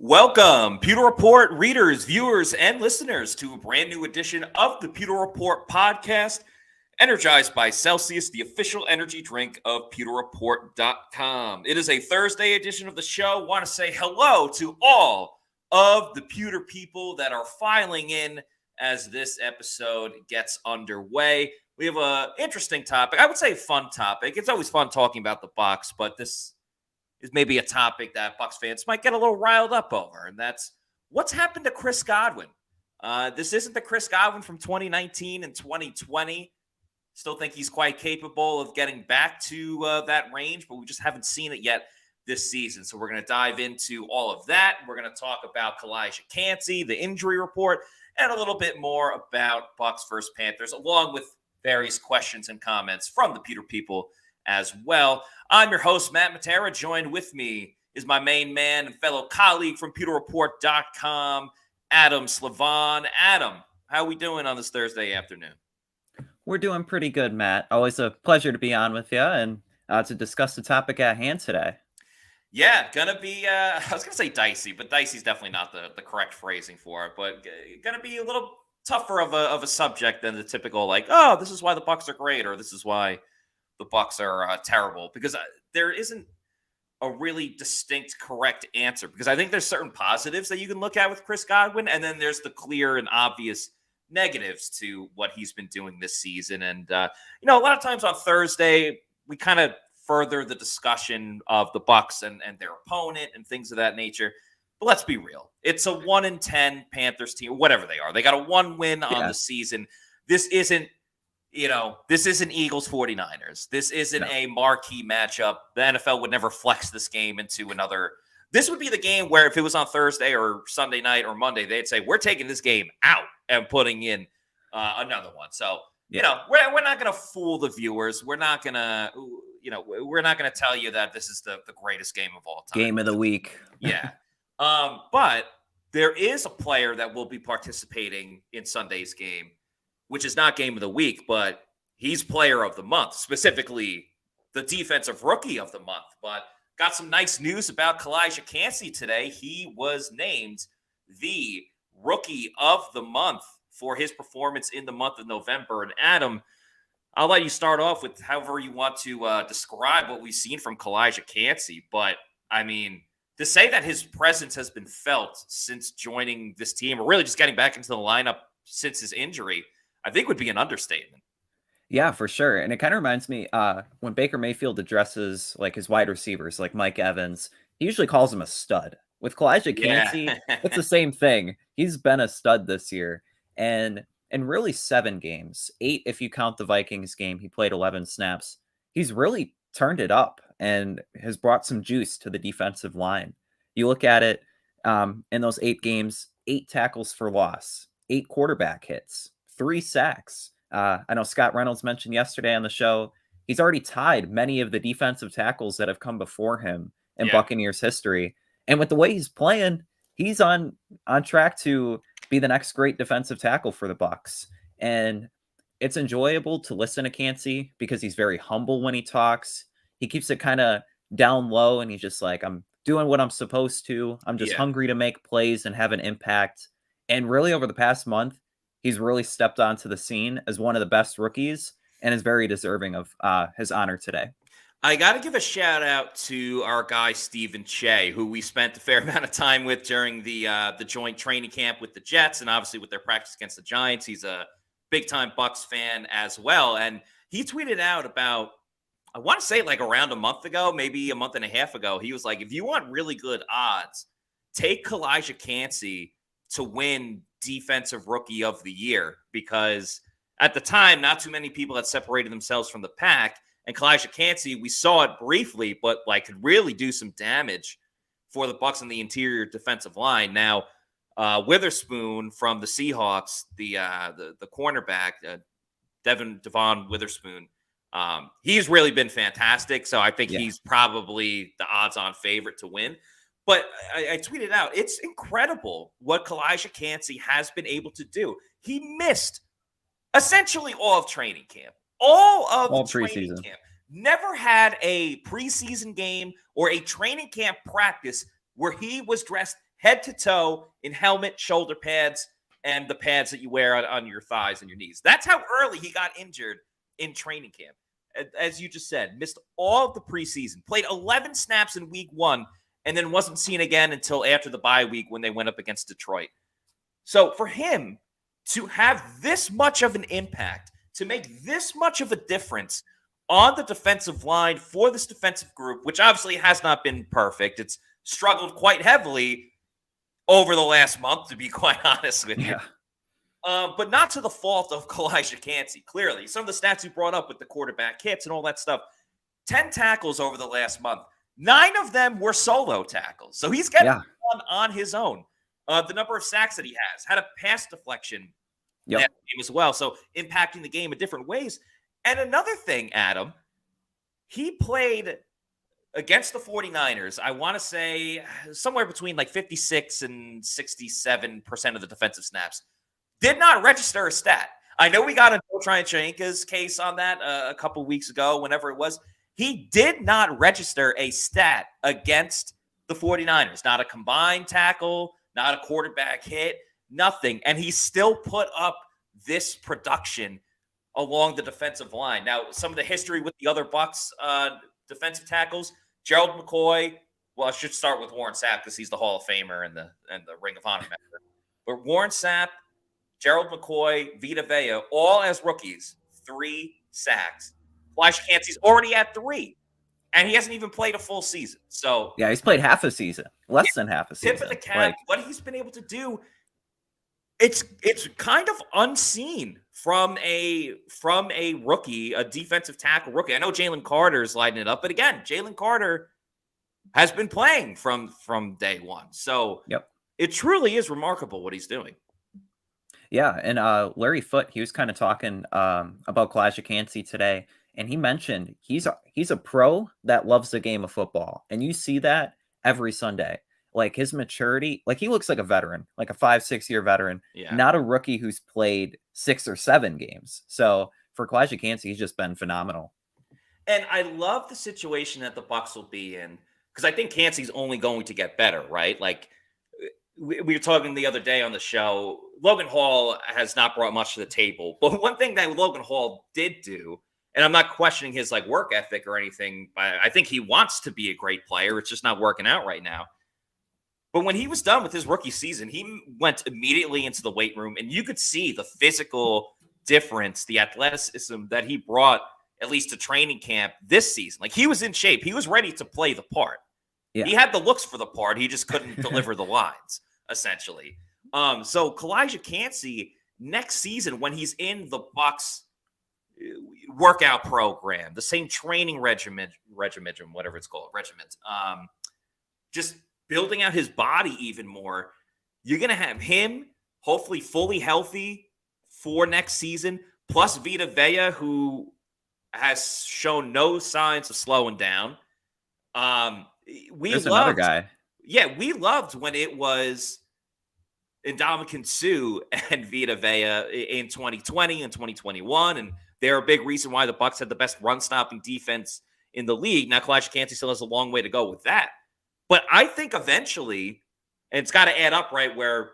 Welcome, Pewter Report readers, viewers, and listeners to a brand new edition of the Pewter Report podcast, energized by Celsius, the official energy drink of pewterreport.com. It is a Thursday edition of the show. Want to say hello to all of the Pewter people that are filing in as this episode gets underway. We have an interesting topic. I would say fun topic. It's always fun talking about the Bucs, but this is maybe a topic that Bucs fans might get a little riled up over, and that's what's happened to Chris Godwin. This isn't the Chris Godwin from 2019 and 2020. Still think he's quite capable of getting back to that range, but we just haven't seen it yet this season. So we're going to dive into all of that. We're going to talk about Calijah Kancey, the injury report, and a little bit more about Bucs versus Panthers, along with various questions and comments from the Pewter people as well. I'm your host, Matt Matera. Joined with me is my main man and fellow colleague from PewterReport.com, Adam Slavon. Adam, how are we doing on this Thursday afternoon? We're doing pretty good, Matt. Always a pleasure to be on with you and to discuss the topic at hand today. Yeah, gonna be, I was gonna say dicey, but dicey is definitely not the correct phrasing for it, but gonna be a little tougher of a subject than the typical, like, oh, this is why the Bucs are great, or this is why the Bucs are terrible, because there isn't a really distinct correct answer, because I think there's certain positives that you can look at with Chris Godwin, and then there's the clear and obvious negatives to what he's been doing this season. And, a lot of times on Thursday, we kind of further the discussion of the Bucs and their opponent and things of that nature. But let's be real. It's a 1-10 Panthers team, whatever they are. They got a 1 win on the season. This isn't Eagles 49ers. This isn't a marquee matchup. The NFL would never flex this game into another. This would be the game where if it was on Thursday or Sunday night or Monday, they'd say, we're taking this game out and putting in another one. So, we're not going to fool the viewers. We're not going to, we're not going to tell you that this is the greatest game of all time. Game of the week. Yeah. But there is a player that will be participating in Sunday's game, which is not game of the week, but he's player of the month, specifically the defensive rookie of the month. But got some nice news about Calijah Kancey today. He was named the rookie of the month for his performance in the month of November. And Adam, I'll let you start off with however you want to describe what we've seen from Calijah Kancey. But, I mean, to say that his presence has been felt since joining this team, or really just getting back into the lineup since his injury, I think would be an understatement. Yeah, for sure. And it kind of reminds me when Baker Mayfield addresses like his wide receivers, like Mike Evans, he usually calls him a stud. With Calijah Kancey, it's the same thing. He's been a stud this year. And in really 7 games, 8 if you count the Vikings game, he played 11 snaps. He's really turned it up and has brought some juice to the defensive line. You look at it in those 8 games, 8 tackles for loss, 8 quarterback hits, 3 sacks. I know Scott Reynolds mentioned yesterday on the show, he's already tied many of the defensive tackles that have come before him in Buccaneers history. And with the way he's playing, he's on track to be the next great defensive tackle for the Bucs. And it's enjoyable to listen to Kancey because he's very humble when he talks. He keeps it kind of down low, and he's just like, I'm doing what I'm supposed to. I'm just hungry to make plays and have an impact. And really over the past month, he's really stepped onto the scene as one of the best rookies and is very deserving of his honor today. I got to give a shout out to our guy, Stephen Che, who we spent a fair amount of time with during the joint training camp with the Jets and obviously with their practice against the Giants. He's a big time Bucs fan as well. And he tweeted out about, I want to say like around a month ago, maybe a month and a half ago. He was like, if you want really good odds, take Calijah Kancey to win Defensive Rookie of the Year, because at the time, not too many people had separated themselves from the pack. And Calijah Kancey, we saw it briefly, but like could really do some damage for the Bucs on the interior defensive line. Now, Witherspoon from the Seahawks, the cornerback, Devon Witherspoon, he's really been fantastic. So I think he's probably the odds-on favorite to win. But I tweeted out, it's incredible what Calijah Kancey has been able to do. He missed essentially all of training camp. All of training camp. Never had a preseason game or a training camp practice where he was dressed head to toe in helmet, shoulder pads, and the pads that you wear on your thighs and your knees. That's how early he got injured in training camp. As you just said, missed all of the preseason, played 11 snaps in week 1, and then wasn't seen again until after the bye week when they went up against Detroit. So for him to have this much of an impact, to make this much of a difference on the defensive line for this defensive group, which obviously has not been perfect. It's struggled quite heavily over the last month, to be quite honest with you. But not to the fault of Kalijah Kancey, clearly. Some of the stats you brought up with the quarterback hits and all that stuff. 10 tackles over the last month. 9 of them were solo tackles. So he's getting on his own. The number of sacks that he has, had a pass deflection that game as well. So impacting the game in different ways. And another thing, Adam, he played against the 49ers, I want to say somewhere between like 56 and 67% of the defensive snaps. Did not register a stat. I know we got a Tryanchaenka's case on that a couple weeks ago, whenever it was. He did not register a stat against the 49ers. Not a combined tackle, not a quarterback hit, nothing. And he still put up this production along the defensive line. Now, some of the history with the other Bucs defensive tackles, Gerald McCoy. Well, I should start with Warren Sapp because he's the Hall of Famer and the Ring of Honor member. But Warren Sapp, Gerald McCoy, Vita Vea, all as rookies, 3 sacks. Kalijah Kancey's already at 3, and he hasn't even played a full season. So yeah, he's played half a season, less than half a season. Tip of the cap, what he's been able to do. It's kind of unseen from a rookie, a defensive tackle rookie. I know Jalen Carter's lighting it up, but again, Jalen Carter has been playing from day one. So it truly is remarkable what he's doing. Yeah, and Larry Foote, he was kind of talking about Kalijah Kancey today, and he mentioned he's a pro that loves the game of football, and you see that every Sunday. Like his maturity, like he looks like a veteran, like a 5-6 year veteran, not a rookie who's played 6 or 7 games. So for Kalijah Kancey, he's just been phenomenal. And I love the situation that the Bucs will be in because I think Kancey's only going to get better, right? Like we were talking the other day on the show, Logan Hall has not brought much to the table. But one thing that Logan Hall did do, and I'm not questioning his like work ethic or anything, but I think he wants to be a great player. It's just not working out right now. But when he was done with his rookie season, he went immediately into the weight room, and you could see the physical difference, the athleticism that he brought, at least to training camp this season. Like he was in shape. He was ready to play the part. Yeah. He had the looks for the part. He just couldn't deliver the lines, essentially. So Kalijah Kancey, next season, when he's in the Bucs workout program, the same training regiment, whatever it's called, just building out his body even more, you're going to have him hopefully fully healthy for next season, plus Vita Vea, who has shown no signs of slowing down. There's another guy. Yeah, we loved when it was Ndamukong Suh and Vita Vea in 2020 and 2021, and they're a big reason why the Bucs had the best run-stopping defense in the league. Now, Kalijah Kancey still has a long way to go with that. But I think eventually, and it's got to add up, right, where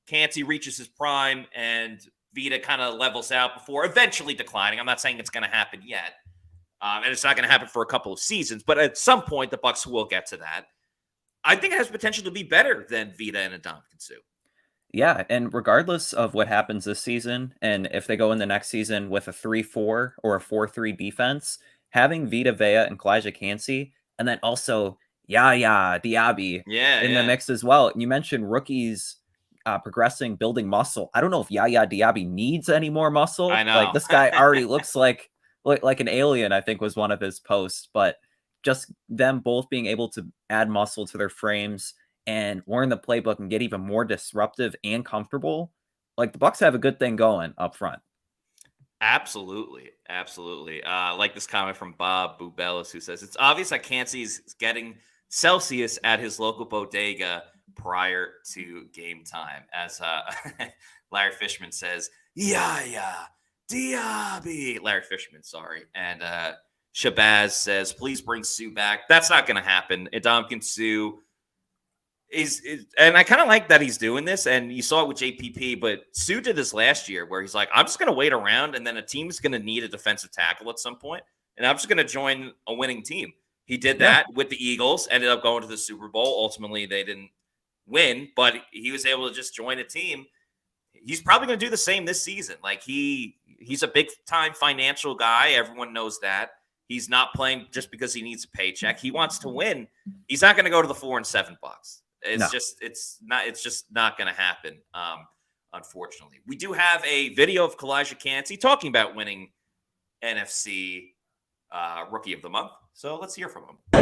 Kancey reaches his prime and Vita kind of levels out before eventually declining. I'm not saying it's going to happen yet. And it's not going to happen for a couple of seasons. But at some point, the Bucs will get to that. I think it has potential to be better than Vita and Ndamukong Suh. Yeah, and regardless of what happens this season, and if they go in the next season with a 3-4 or a 4-3 defense, having Vita Vea and Kalijah Kancey, and then also Yaya Diaby in the mix as well. You mentioned rookies progressing, building muscle. I don't know if Yaya Diaby needs any more muscle. I know. Like this guy already looks like an alien, I think was one of his posts. But just them both being able to add muscle to their frames and learn the playbook and get even more disruptive and comfortable. Like the Bucs have a good thing going up front. Absolutely. Like this comment from Bob Bubelis, who says, it's obvious that Kancey's getting Celsius at his local bodega prior to game time. As Larry Fishman says, Yaya Diaby. Larry Fishman, sorry. And Shabazz says, please bring Suh back. That's not going to happen. Ndamukong Suh, And I kind of like that he's doing this, and you saw it with JPP, but Sue did this last year where he's like, I'm just going to wait around, and then a team's going to need a defensive tackle at some point, and I'm just going to join a winning team. He did that with the Eagles, ended up going to the Super Bowl. Ultimately, they didn't win, but he was able to just join a team. He's probably going to do the same this season. Like he's a big time financial guy. Everyone knows that. He's not playing just because he needs a paycheck. He wants to win. He's not going to go to the $4 and $7 Bucs. It's just not going to happen. Unfortunately, we do have a video of Kalijah Kancey talking about winning NFC Rookie of the Month. So let's hear from him. I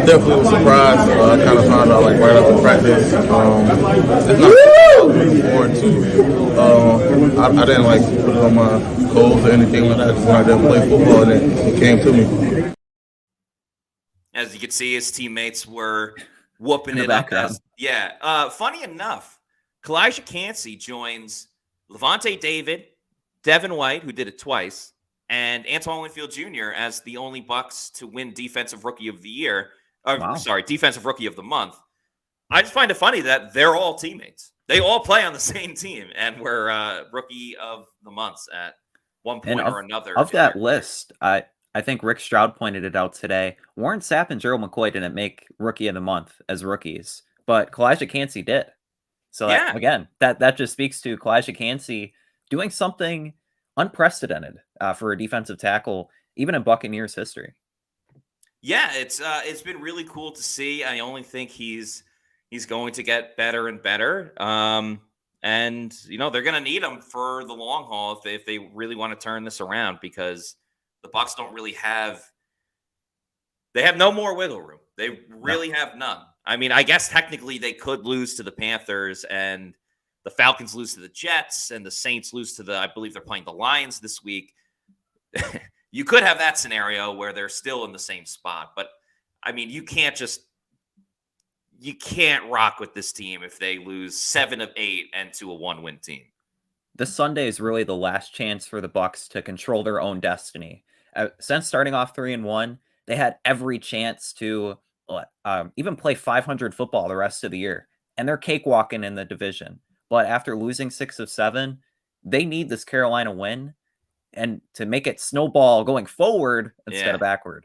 definitely was surprised. I kind of found out like right after practice. It's not looking forward to. I didn't like put it on my goals or anything like that. I just went out there and played football, and it came to me. As you can see, his teammates were whooping it up. Funny enough, Kalijah Kancey joins Levante David, Devin White, who did it twice, and Antoine Winfield Jr. as the only Bucs to win Defensive Rookie of the Year. Defensive Rookie of the Month. I just find it funny that they're all teammates. They all play on the same team, and were Rookie of the Months at one point or another. Of that list, I think Rick Stroud pointed it out today. Warren Sapp and Gerald McCoy didn't make Rookie of the Month as rookies, but Kalijah Kancey did. So again, that just speaks to Kalijah Kancey doing something unprecedented for a defensive tackle, even in Buccaneers history. Yeah, it's been really cool to see. I only think he's going to get better and better. And they're going to need him for the long haul if they really want to turn this around, because the Bucs don't really have no more wiggle room. They really have none. I mean, I guess technically they could lose to the Panthers, and the Falcons lose to the Jets, and the Saints lose to I believe they're playing the Lions this week. You could have that scenario where they're still in the same spot. But, I mean, you can't rock with this team if they lose 7 of 8 and to a 1-win team. This Sunday is really the last chance for the Bucs to control their own destiny. Since starting off 3-1, they had every chance to even play 500 football the rest of the year, and they're cakewalking in the division. But after losing 6 of 7, they need this Carolina win and to make it snowball going forward instead of backward.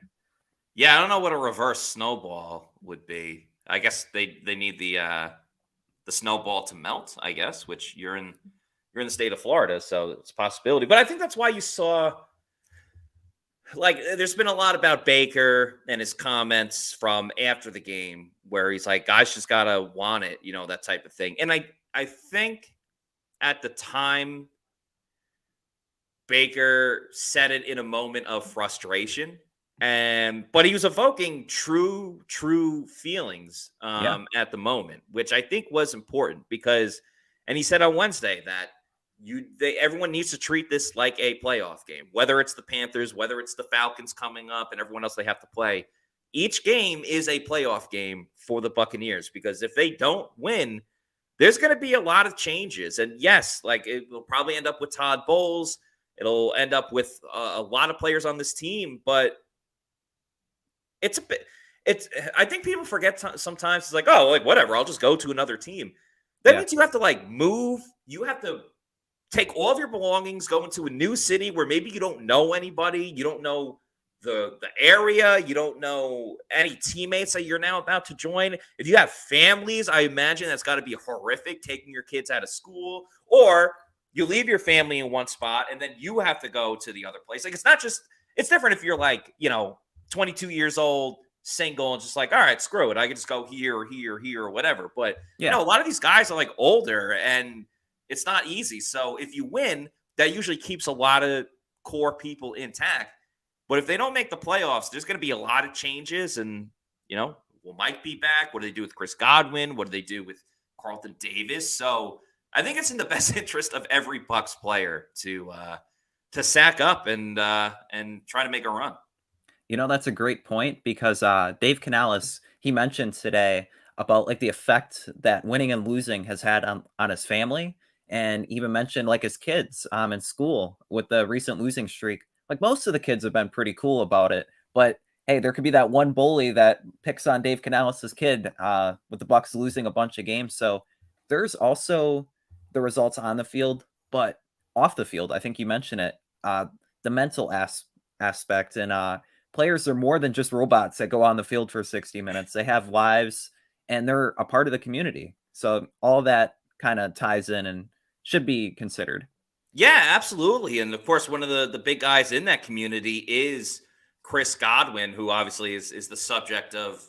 Yeah, I don't know what a reverse snowball would be. I guess they need the snowball to melt, I guess, which you're in the state of Florida, so it's a possibility. But I think that's why you saw, like, there's been a lot about Baker and his comments from after the game where he's like, guys just got to want it, that type of thing. And I think at the time, Baker said it in a moment of frustration, but he was evoking true feelings at the moment, which I think was important because, and he said on Wednesday that everyone needs to treat this like a playoff game, whether it's the Panthers, whether it's the Falcons coming up and everyone else they have to play. Each game is a playoff game for the Buccaneers, because if they don't win, there's going to be a lot of changes. And yes, like, it will probably end up with Todd Bowles. It'll end up with a lot of players on this team, but I think people forget sometimes. It's like, oh, like, whatever, I'll just go to another team. That means you have to move. You have to take all of your belongings, go into a new city where maybe you don't know anybody. You don't know the area. You don't know any teammates that you're now about to join. If you have families, I imagine that's got to be horrific, taking your kids out of school, or you leave your family in one spot and then you have to go to the other place. Like, it's different if you're 22 years old, single, and just like, all right, screw it, I can just go here or here or here or whatever. But a lot of these guys are older and it's not easy. So if you win, that usually keeps a lot of core people intact. But if they don't make the playoffs, there's going to be a lot of changes. And, will Mike be back? What do they do with Chris Godwin? What do they do with Carlton Davis? So I think it's in the best interest of every Bucs player to sack up and try to make a run. That's a great point, because Dave Canales, he mentioned today about the effect that winning and losing has had on his family, and even mentioned his kids in school with the recent losing streak. Most of the kids have been pretty cool about it, but hey, there could be that one bully that picks on Dave Canales' kid with the Bucs losing a bunch of games. So there's also the results on the field, but off the field, I think you mentioned it, the mental aspect. And players are more than just robots that go on the field for 60 minutes. They have lives, and they're a part of the community. So all that kind of ties in and should be considered. Yeah, absolutely. And of course, one of the big guys in that community is Chris Godwin, who obviously is the subject of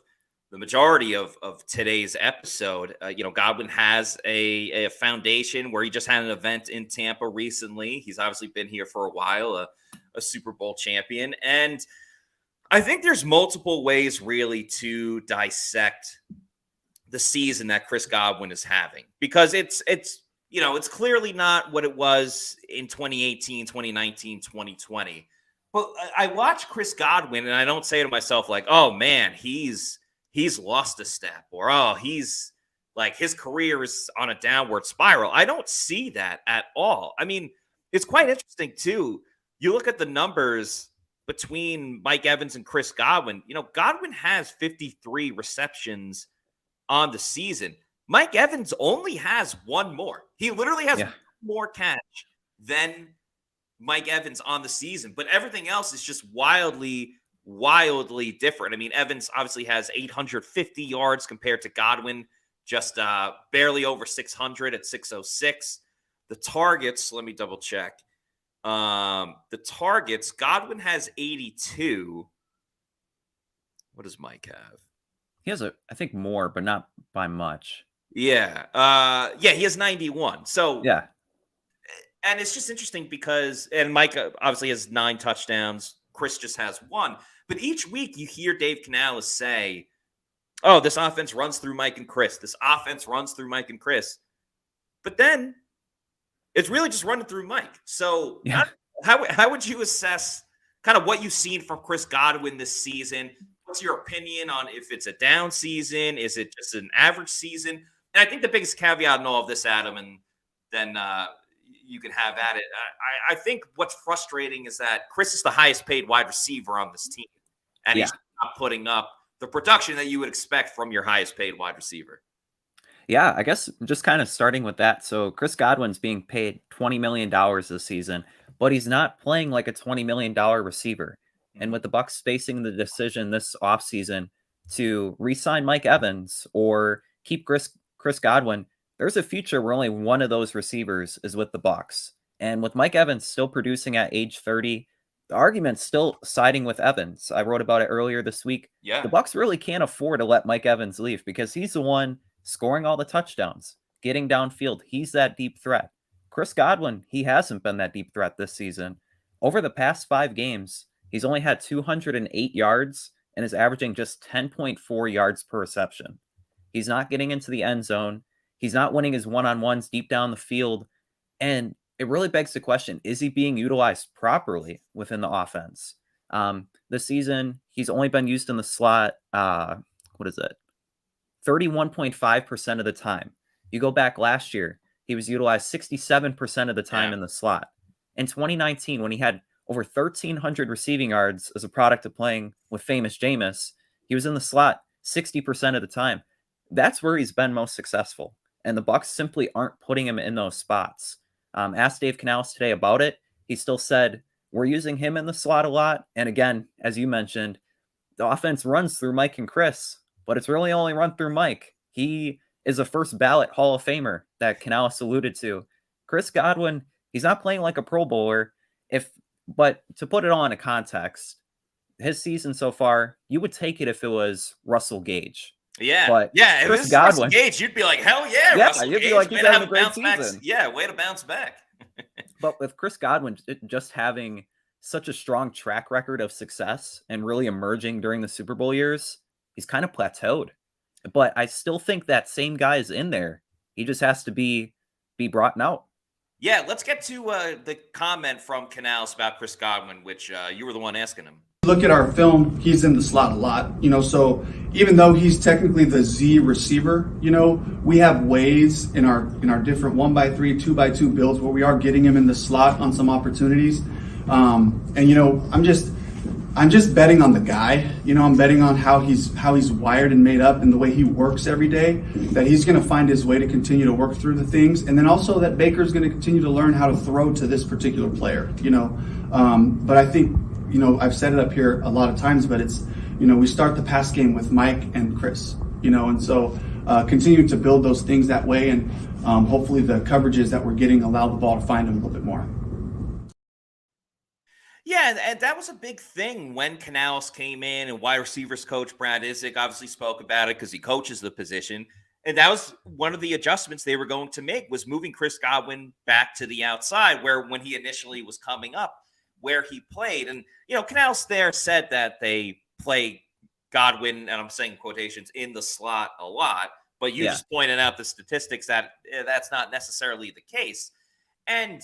the majority of today's episode. Godwin has a foundation where he just had an event in Tampa recently. He's obviously been here for a while, a Super Bowl champion. And I think there's multiple ways really to dissect the season that Chris Godwin is having, because it's clearly not what it was in 2018, 2019, 2020. But I watch Chris Godwin and I don't say to myself like, oh man, he's lost a step, or oh, he's like, his career is on a downward spiral. I don't see that at all. I mean, it's quite interesting too. You look at the numbers between Mike Evans and Chris Godwin. Godwin has 53 receptions on the season. Mike Evans only has one more. He literally has more catch than Mike Evans on the season, but everything else is just wildly different. I mean, Evans obviously has 850 yards compared to Godwin, just barely over 600 at 606. The targets, let me double check. The targets, Godwin has 82. What does Mike have? He has I think more, but not by much. Yeah. He has 91. So yeah. And it's just interesting because, and Mike obviously has 9 touchdowns. Chris just has 1. But each week you hear Dave Canales say, oh, this offense runs through Mike and Chris. This offense runs through Mike and Chris. But then it's really just running through Mike. So how would you assess kind of what you've seen from Chris Godwin this season? What's your opinion on if it's a down season? Is it just an average season? And I think the biggest caveat in all of this, Adam, and then you can have at it. I think what's frustrating is that Chris is the highest paid wide receiver on this team, and he's not putting up the production that you would expect from your highest paid wide receiver. Yeah, I guess just kind of starting with that. So Chris Godwin's being paid $20 million this season, but he's not playing like a $20 million receiver. And with the Bucs facing the decision this offseason to re-sign Mike Evans or keep Chris Godwin, there's a future where only one of those receivers is with the Bucs. And with Mike Evans still producing at age 30, the argument's still siding with Evans. I wrote about it earlier this week. Yeah. The Bucs really can't afford to let Mike Evans leave because he's the one scoring all the touchdowns, getting downfield. He's that deep threat. Chris Godwin, he hasn't been that deep threat this season. Over the past 5 games, he's only had 208 yards and is averaging just 10.4 yards per reception. He's not getting into the end zone. He's not winning his one-on-ones deep down the field. And it really begs the question, is he being utilized properly within the offense? This season, he's only been used in the slot, 31.5% of the time. You go back last year, he was utilized 67% of the time in the slot. In 2019, when he had over 1,300 receiving yards as a product of playing with famous Jameis, he was in the slot 60% of the time. That's where he's been most successful. And the Bucs simply aren't putting him in those spots. Asked Dave Canales today about it. He still said, we're using him in the slot a lot. And again, as you mentioned, the offense runs through Mike and Chris, but it's really only run through Mike. He is a first ballot Hall of Famer that Canales alluded to. Chris Godwin, he's not playing like a Pro Bowler. But to put it all into context, his season so far, you would take it if it was Russell Gage. Yeah, but if Chris it was Godwin, Russell Gage, you'd be like, hell yeah, Russell you'd Gage, be like, he's having a great season. Way to bounce back. But with Chris Godwin just having such a strong track record of success and really emerging during the Super Bowl years, he's kind of plateaued. But I still think that same guy is in there. He just has to be brought out. Yeah, let's get to the comment from Canales about Chris Godwin, which you were the one asking him. Look at our film, he's in the slot a lot, so even though he's technically the Z receiver, we have ways in our different 1x3, 2x2 builds where we are getting him in the slot on some opportunities. I'm just I'm just betting on the guy. I'm betting on how he's wired and made up and the way he works every day, that he's going to find his way to continue to work through the things. And then also that Baker's going to continue to learn how to throw to this particular player, But I think, I've said it up here a lot of times, but it's, we start the pass game with Mike and Chris, and so continuing to build those things that way. And hopefully the coverages that we're getting allow the ball to find him a little bit more. Yeah, and that was a big thing when Canales came in, and wide receivers coach Brad Isaac obviously spoke about it because he coaches the position. And that was one of the adjustments they were going to make, was moving Chris Godwin back to the outside, where when he initially was coming up, where he played. And, Canales there said that they play Godwin, and I'm saying quotations, in the slot a lot. But you just pointed out the statistics that that's not necessarily the case. And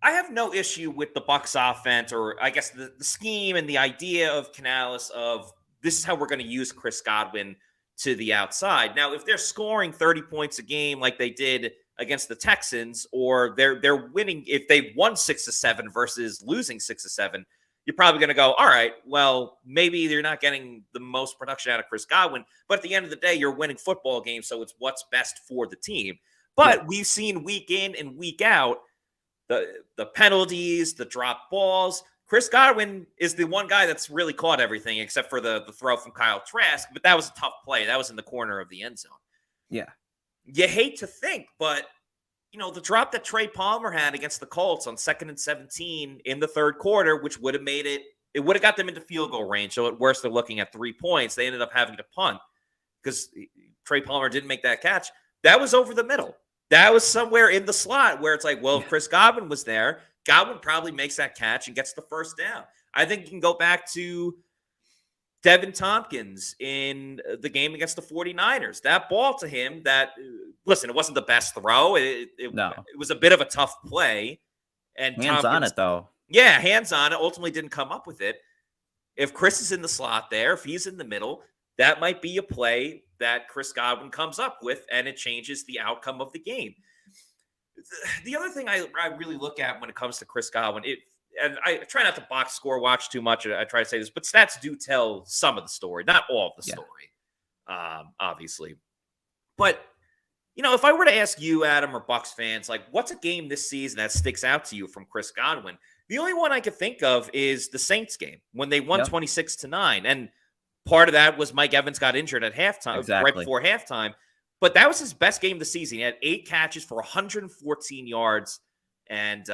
I have no issue with the Bucs offense, or I guess the scheme and the idea of Canales of this is how we're going to use Chris Godwin to the outside. Now, if they're scoring 30 points a game like they did against the Texans, or they're winning, if they won 6-7 versus losing 6-7, you're probably going to go, all right, well, maybe they're not getting the most production out of Chris Godwin, but at the end of the day, you're winning football games, so it's what's best for the team. But we've seen week in and week out, the penalties, the drop balls. Chris Godwin is the one guy that's really caught everything except for the throw from Kyle Trask, but that was a tough play. That was in the corner of the end zone. Yeah. You hate to think, but, the drop that Trey Palmer had against the Colts on 2nd and 17 in the third quarter, which would have made it would have got them into field goal range. So at worst, they're looking at 3 points. They ended up having to punt because Trey Palmer didn't make that catch. That was over the middle. That was somewhere in the slot where it's like, well, if Chris Godwin was there, Godwin probably makes that catch and gets the first down. I think you can go back to Devin Tompkins in the game against the 49ers. That ball to him, listen, it wasn't the best throw. It was a bit of a tough play. And hands on it, though. Yeah, hands on it. Ultimately didn't come up with it. If Chris is in the slot there, if he's in the middle, that might be a play that Chris Godwin comes up with, and it changes the outcome of the game. The other thing I really look at when it comes to Chris Godwin, and I try not to box score watch too much. I try to say this, but stats do tell some of the story, not all of the story, obviously. But, if I were to ask you, Adam, or Bucs fans, like, what's a game this season that sticks out to you from Chris Godwin? The only one I could think of is the Saints game when they won 26-9. And part of that was Mike Evans got injured at halftime, right before halftime. But that was his best game of the season. He had 8 catches for 114 yards and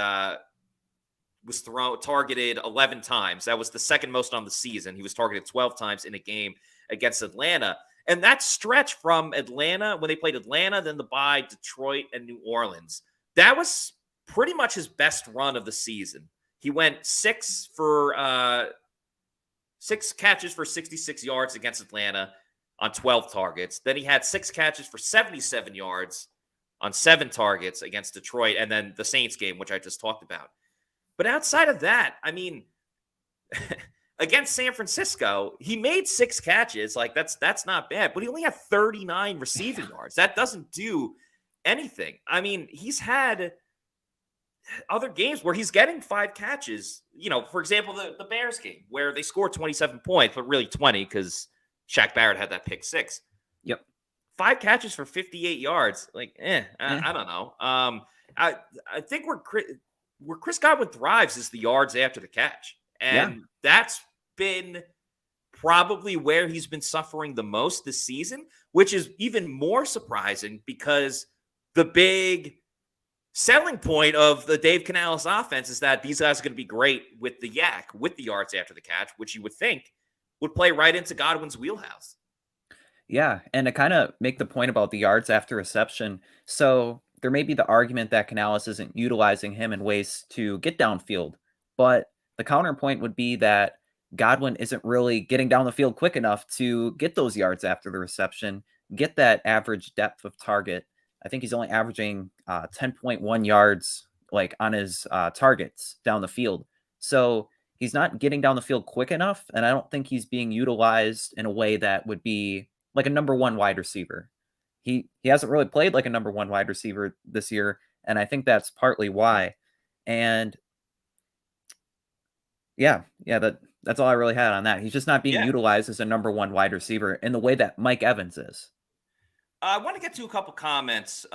was targeted 11 times. That was the second most on the season. He was targeted 12 times in a game against Atlanta. And that stretch from Atlanta, when they played Atlanta, then the bye, Detroit, and New Orleans, that was pretty much his best run of the season. He went 6 catches for 66 yards against Atlanta on 12 targets. Then he had 6 catches for 77 yards on 7 targets against Detroit, and then the Saints game, which I just talked about. But outside of that, I mean, against San Francisco, he made 6 catches. Like, that's not bad, but he only had 39 receiving yards. That doesn't do anything. I mean, he's had other games where he's getting 5 catches. For example, the Bears game where they scored 27 points, but really 20 because Shaq Barrett had that pick 6. Yep. 5 catches for 58 yards. Like, I don't know. I think where Chris Godwin thrives is the yards after the catch. And that's been probably where he's been suffering the most this season, which is even more surprising because the big selling point of the Dave Canales offense is that these guys are going to be great with the with the yards after the catch, which you would think would play right into Godwin's wheelhouse. Yeah, and to kind of make the point about the yards after reception, so there may be the argument that Canales isn't utilizing him in ways to get downfield, but the counterpoint would be that Godwin isn't really getting down the field quick enough to get those yards after the reception, get that average depth of target. I think he's only averaging 10.1 yards like on his targets down the field. So he's not getting down the field quick enough, and I don't think he's being utilized in a way that would be like a number 1 wide receiver. He hasn't really played like a number 1 wide receiver this year, and I think that's partly why. And That's all I really had on that. He's just not being Yeah. utilized as a number one wide receiver in the way that Mike Evans is. I want to get to a couple comments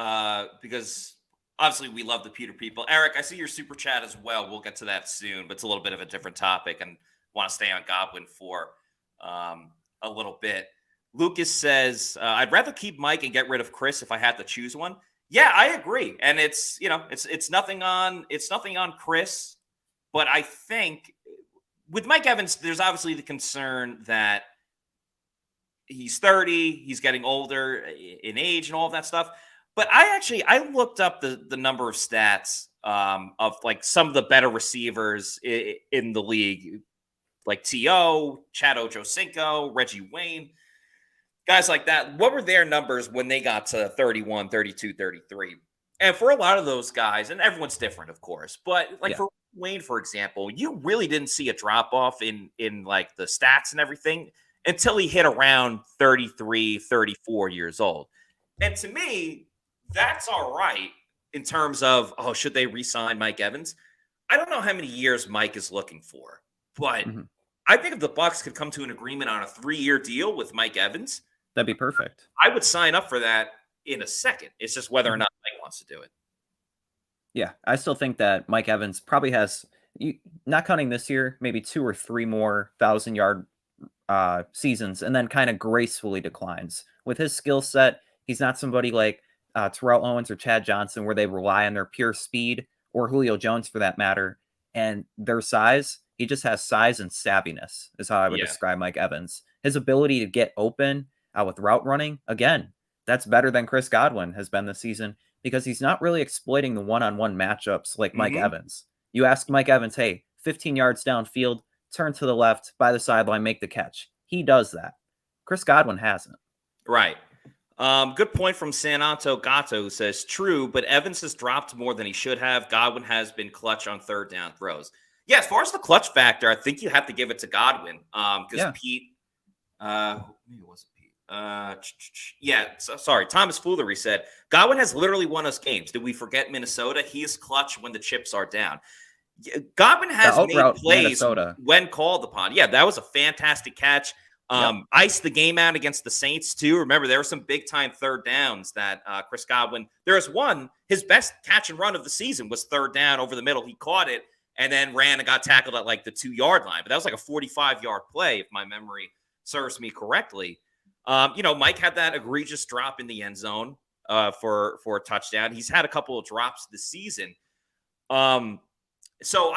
because obviously we love the Pewter people. Eric, I see your super chat as well. We'll get to that soon, but it's a little bit of a different topic and want to stay on Godwin for a little bit. Lucas says, I'd rather keep Mike and get rid of Chris if I had to choose one. Yeah, I agree. And it's, it's nothing on Chris, but I think with Mike Evans, there's obviously the concern that he's 30, he's getting older in age and all of that stuff. But I looked up the number of stats of like some of the better receivers in the league, like T.O., Chad Ochocinco, Reggie Wayne, guys like that. What were their numbers when they got to 31, 32, 33? And for a lot of those guys, and everyone's different, of course, but for Wayne, for example, you really didn't see a drop off in like the stats and everything until he hit around 33, 34 years old. And to me, that's all right in terms of, should they re-sign Mike Evans? I don't know how many years Mike is looking for, but I think if the Bucs could come to an agreement on a 3-year deal with Mike Evans, that'd be perfect. I would sign up for that in a second. It's just whether or not Mike wants to do it. Yeah, I still think that Mike Evans probably has, not counting this year, maybe 2 or 3 more 1,000-yard seasons, and then kind of gracefully declines. With his skill set, he's not somebody like Terrell Owens or Chad Johnson where they rely on their pure speed, or Julio Jones for that matter, and their size. He just has size and savviness is how I would describe Mike Evans. His ability to get open with route running, again, that's better than Chris Godwin has been this season because he's not really exploiting the one-on-one matchups like Mike Evans. You ask Mike Evans, hey, 15 yards downfield, turn to the left, by the sideline, make the catch. He does that. Chris Godwin hasn't. Right. Good point from Sananto Gato, who says, true, but Evans has dropped more than he should have. Godwin has been clutch on third down throws. Yeah, as far as the clutch factor, I think you have to give it to Godwin because Pete, maybe it wasn't Pete. Sorry. Thomas Foolery said, Godwin has literally won us games. Did we forget Minnesota? He is clutch when the chips are down. Godwin has made plays when called upon. Yeah, that was a fantastic catch. Iced the game out against the Saints, too. Remember, there were some big-time third downs that Chris Godwin, there was one, his best catch and run of the season was third down over the middle. He caught it and then ran and got tackled at like the 2-yard line. But that was like a 45-yard play, if my memory serves me correctly. Mike had that egregious drop in the end zone for a touchdown. He's had a couple of drops this season. So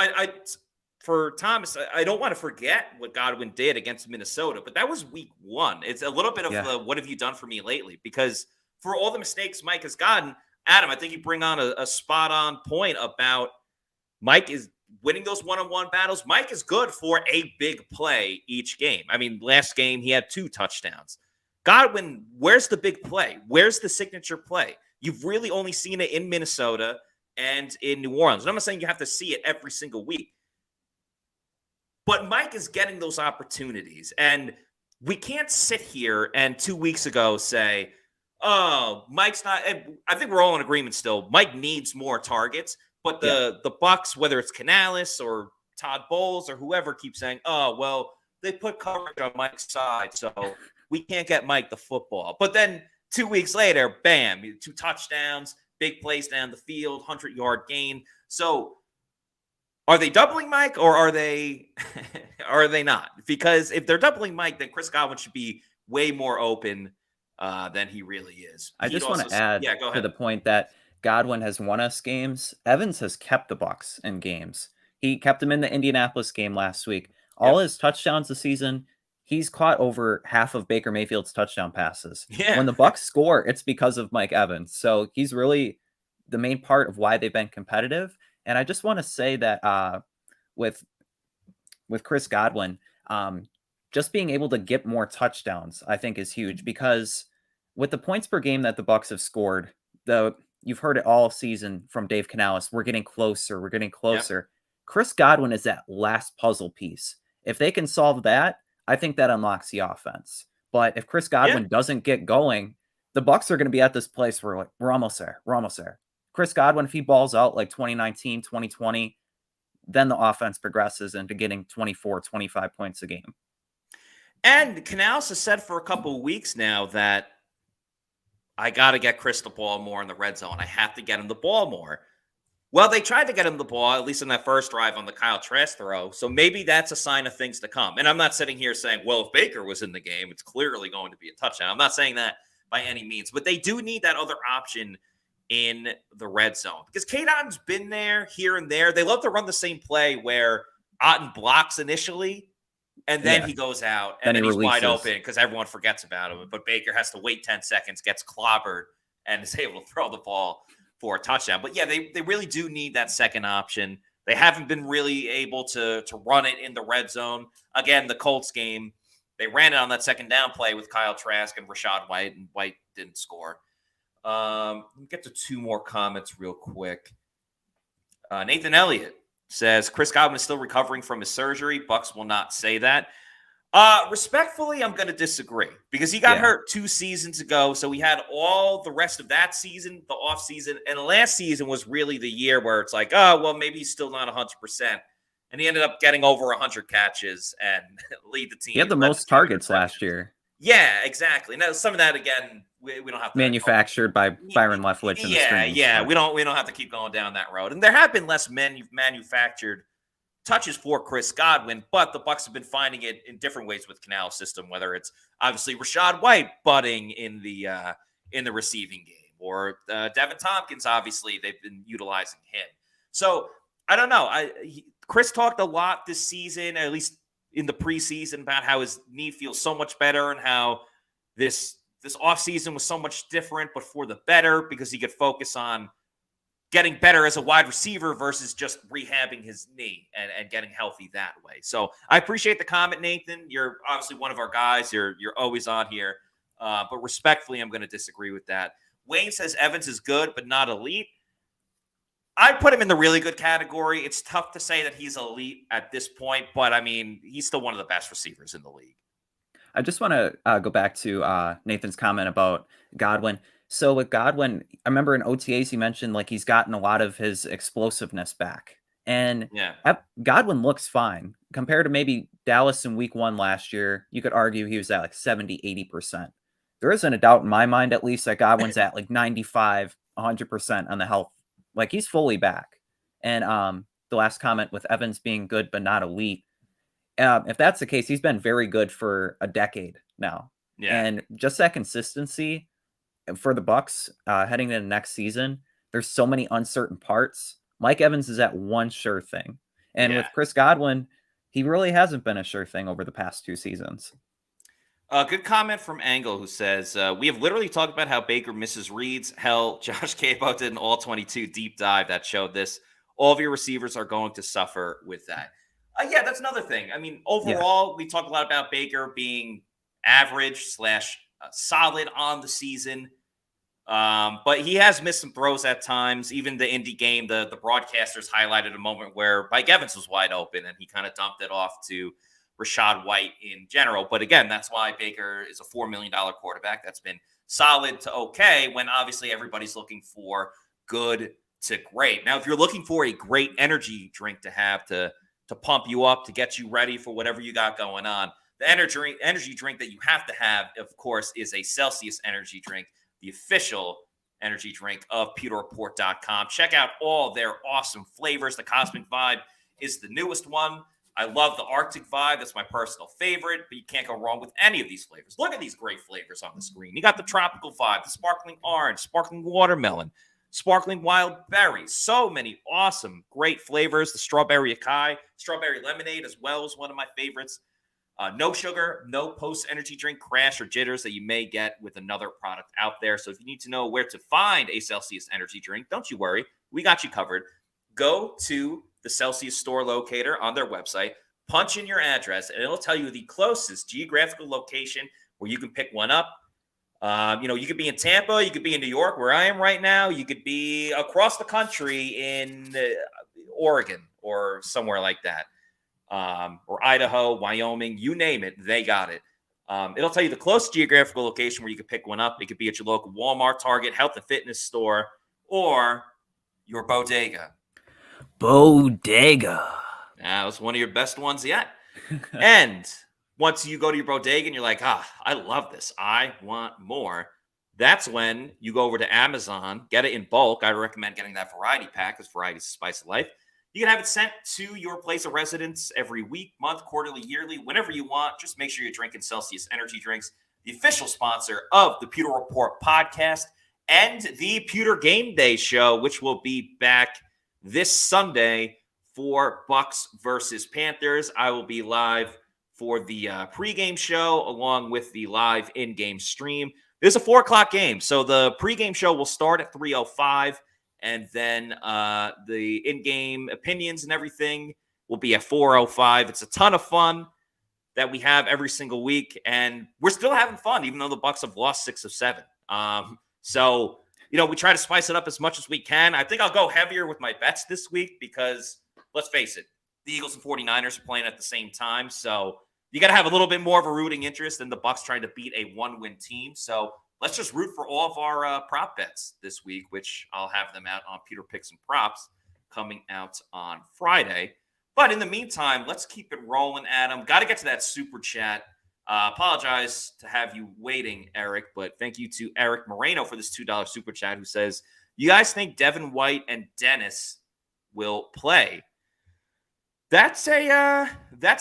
for Thomas, I don't want to forget what Godwin did against Minnesota, but that was week 1. It's a little bit of the what have you done for me lately? Because for all the mistakes Mike has gotten, Adam, I think you bring on a spot-on point about Mike is winning those one-on-one battles. Mike is good for a big play each game. I mean, last game he had 2 touchdowns. Godwin, where's the big play? Where's the signature play? You've really only seen it in Minnesota and in New Orleans. And I'm not saying you have to see it every single week. But Mike is getting those opportunities. And we can't sit here and 2 weeks ago say, Mike's not – I think we're all in agreement still. Mike needs more targets. But the Bucs, whether it's Canales or Todd Bowles or whoever, keeps saying, they put coverage on Mike's side, so we can't get Mike the football. But then 2 weeks later, bam, 2 touchdowns, big plays down the field, 100-yard gain. So are they doubling Mike or are they not? Because if they're doubling Mike, then Chris Godwin should be way more open than he really is. I just want to add to the point that Godwin has won us games. Evans has kept the Bucs in games. He kept them in the Indianapolis game last week. All his touchdowns this season, he's caught over half of Baker Mayfield's touchdown passes. Yeah. When the Bucs score, it's because of Mike Evans. So he's really the main part of why they've been competitive. And I just want to say that with Chris Godwin, just being able to get more touchdowns, I think is huge because with the points per game that the Bucs have scored, you've heard it all season from Dave Canales. We're getting closer. We're getting closer. Yep. Chris Godwin is that last puzzle piece. If they can solve that, I think that unlocks the offense. But if Chris Godwin doesn't get going, the Bucs are going to be at this place where we're almost there. We're almost there. Chris Godwin, if he balls out like 2019, 2020, then the offense progresses into getting 24, 25 points a game. And Canales has said for a couple of weeks now that I got to get Chris the ball more in the red zone. I have to get him the ball more. Well, they tried to get him the ball, at least in that first drive on the Kyle Trask throw. So maybe that's a sign of things to come. And I'm not sitting here saying, well, if Baker was in the game, it's clearly going to be a touchdown. I'm not saying that by any means. But they do need that other option in the red zone. Because Kate Otten's been there, here and there. They love to run the same play where Otten blocks initially, and then he goes out, and then he's wide open because everyone forgets about him. But Baker has to wait 10 seconds, gets clobbered, and is able to throw the ball for a touchdown. But yeah, they really do need that second option. They haven't been really able to run it in the red zone. Again, the Colts game, they ran it on that second down play with Kyle Trask and Rachaad White, and White didn't score. Let me get to two more comments real quick. Nathan Elliott says, Chris Godwin is still recovering from his surgery. Bucs will not say that. Respectfully, I'm going to disagree because he got hurt 2 seasons ago. So we had all the rest of that season, the off season, and last season was really the year where it's like, oh, well, maybe he's still not 100%. And he ended up getting over 100 catches and lead the team. He had the most targets last year. Yeah, exactly. Now, some of that, again, we don't have to manufactured by Byron Leftwich. Yeah. We don't have to keep going down that road. And there have been less manufactured touches for Chris Godwin, but the Bucs have been finding it in different ways with Canal's system, whether it's obviously Rachaad White butting in the receiving game, or Devin Tompkins. Obviously, they've been utilizing him. So I don't know. Chris talked a lot this season, at least in the preseason, about how his knee feels so much better and how this offseason was so much different, but for the better, because he could focus on getting better as a wide receiver versus just rehabbing his knee and getting healthy that way. So I appreciate the comment, Nathan. You're obviously one of our guys. You're always on here. But respectfully, I'm going to disagree with that. Wayne says Evans is good, but not elite. I'd put him in the really good category. It's tough to say that he's elite at this point, but I mean, he's still one of the best receivers in the league. I just want to go back to Nathan's comment about Godwin. So with Godwin, I remember in OTAs, he mentioned like he's gotten a lot of his explosiveness back. And Godwin looks fine compared to maybe Dallas in week 1 last year. You could argue he was at like 70, 80%. There isn't a doubt in my mind, at least, that Godwin's at like 95, 100% on the health. Like he's fully back. And the last comment with Evans being good but not elite. If that's the case, he's been very good for a decade now. Yeah. And just that consistency for the Bucs heading into next season, there's so many uncertain parts. Mike Evans is at one sure thing. And with Chris Godwin, he really hasn't been a sure thing over the past 2 seasons. Good comment from Angle, who says, we have literally talked about how Baker misses reads. Hell, Josh Cabo did an all-22 deep dive that showed this. All of your receivers are going to suffer with that. That's another thing. I mean, overall, we talk a lot about Baker being average / solid on the season. But he has missed some throws at times. Even the Indy game, the broadcasters highlighted a moment where Mike Evans was wide open and he kind of dumped it off to Rachaad White in general. But again, that's why Baker is a $4 million quarterback. That's been solid to okay when obviously everybody's looking for good to great. Now, if you're looking for a great energy drink to have to pump you up, to get you ready for whatever you got going on, the energy drink that you have to have, of course, is a Celsius energy drink, the official energy drink of PewterReport.com. Check out all their awesome flavors. The Cosmic Vibe is the newest one. I love the Arctic Vibe. That's my personal favorite, but you can't go wrong with any of these flavors. Look at these great flavors on the screen. You got the Tropical Vibe, the Sparkling Orange, Sparkling Watermelon, Sparkling Wild Berry. So many awesome, great flavors. The Strawberry Acai, Strawberry Lemonade as well is one of my favorites. No sugar, no post-energy drink crash or jitters that you may get with another product out there. So if you need to know where to find a Celsius energy drink, don't you worry. We got you covered. Go to the Celsius store locator on their website, punch in your address, and it'll tell you the closest geographical location where you can pick one up. You could be in Tampa, you could be in New York, where I am right now. You could be across the country in Oregon or somewhere like that. Or Idaho, Wyoming, you name it, they got it. It'll tell you the closest geographical location where you could pick one up. It could be at your local Walmart, Target, health and fitness store, or your bodega. Bodega. That was one of your best ones yet. And once you go to your bodega and you're like, I love this, I want more. That's when you go over to Amazon, get it in bulk. I recommend getting that variety pack because variety is the spice of life. You can have it sent to your place of residence every week, month, quarterly, yearly, whenever you want. Just make sure you're drinking Celsius energy drinks, the official sponsor of the Pewter Report podcast and the Pewter Game Day show, which will be back this Sunday for Bucs versus Panthers. I will be live for the pregame show along with the live in-game stream. It's a 4:00 game, so the pregame show will start at 3:05, and then the in-game opinions and everything will be at 4:05. It's a ton of fun that we have every single week, and we're still having fun, even though the Bucs have lost 6 of 7. So, we try to spice it up as much as we can. I think I'll go heavier with my bets this week because, let's face it, the Eagles and 49ers are playing at the same time, so you got to have a little bit more of a rooting interest than the Bucs trying to beat a one-win team. So let's just root for all of our prop bets this week, which I'll have them out on Pewter Picks and Props coming out on Friday. But in the meantime, let's keep it rolling, Adam. Got to get to that super chat. Apologize to have you waiting, Eric, but thank you to Eric Moreno for this $2 super chat who says, you guys think Devin White and Dennis will play? That's an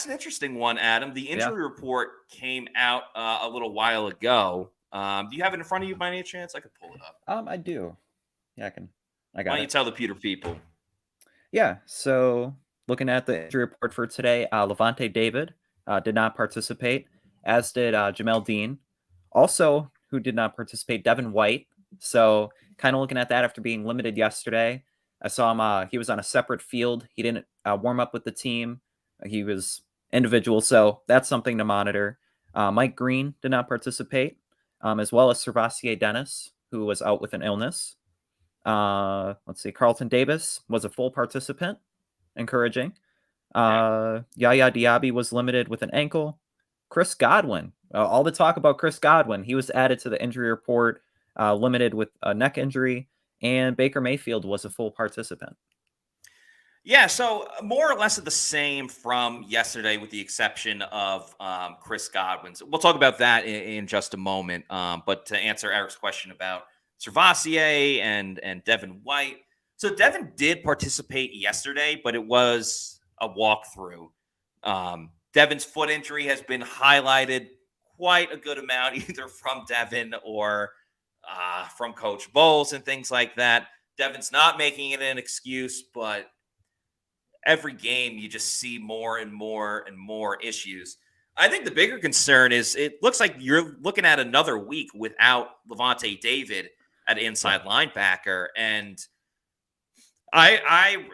interesting one, Adam. The injury report came out a little while ago. Do you have it in front of you by any chance? I could pull it up. I do. Yeah, I got Why don't you tell the Pewter people? Yeah, so looking at the injury report for today, Levante David did not participate, as did Jamel Dean. Also, who did not participate, Devin White. So kind of looking at that after being limited yesterday. I saw him, he was on a separate field. He didn't warm up with the team. He was individual, so that's something to monitor. Mike Green did not participate, as well as Servassier Dennis, who was out with an illness. Let's see, Carlton Davis was a full participant, encouraging. Yaya Diaby was limited with an ankle. Chris Godwin, all the talk about Chris Godwin, he was added to the injury report, limited with a neck injury. And Baker Mayfield was a full participant. Yeah, so more or less of the same from yesterday with the exception of Chris Godwin. So we'll talk about that in just a moment. But to answer Eric's question about Servassier and Devin White. So Devin did participate yesterday, but it was a walkthrough. Devin's foot injury has been highlighted quite a good amount, either from Devin or from Coach Bowles and things like that. Devin's not making it an excuse, but every game you just see more and more and more issues. I think the bigger concern is it looks like you're looking at another week without Levante David at inside linebacker. And I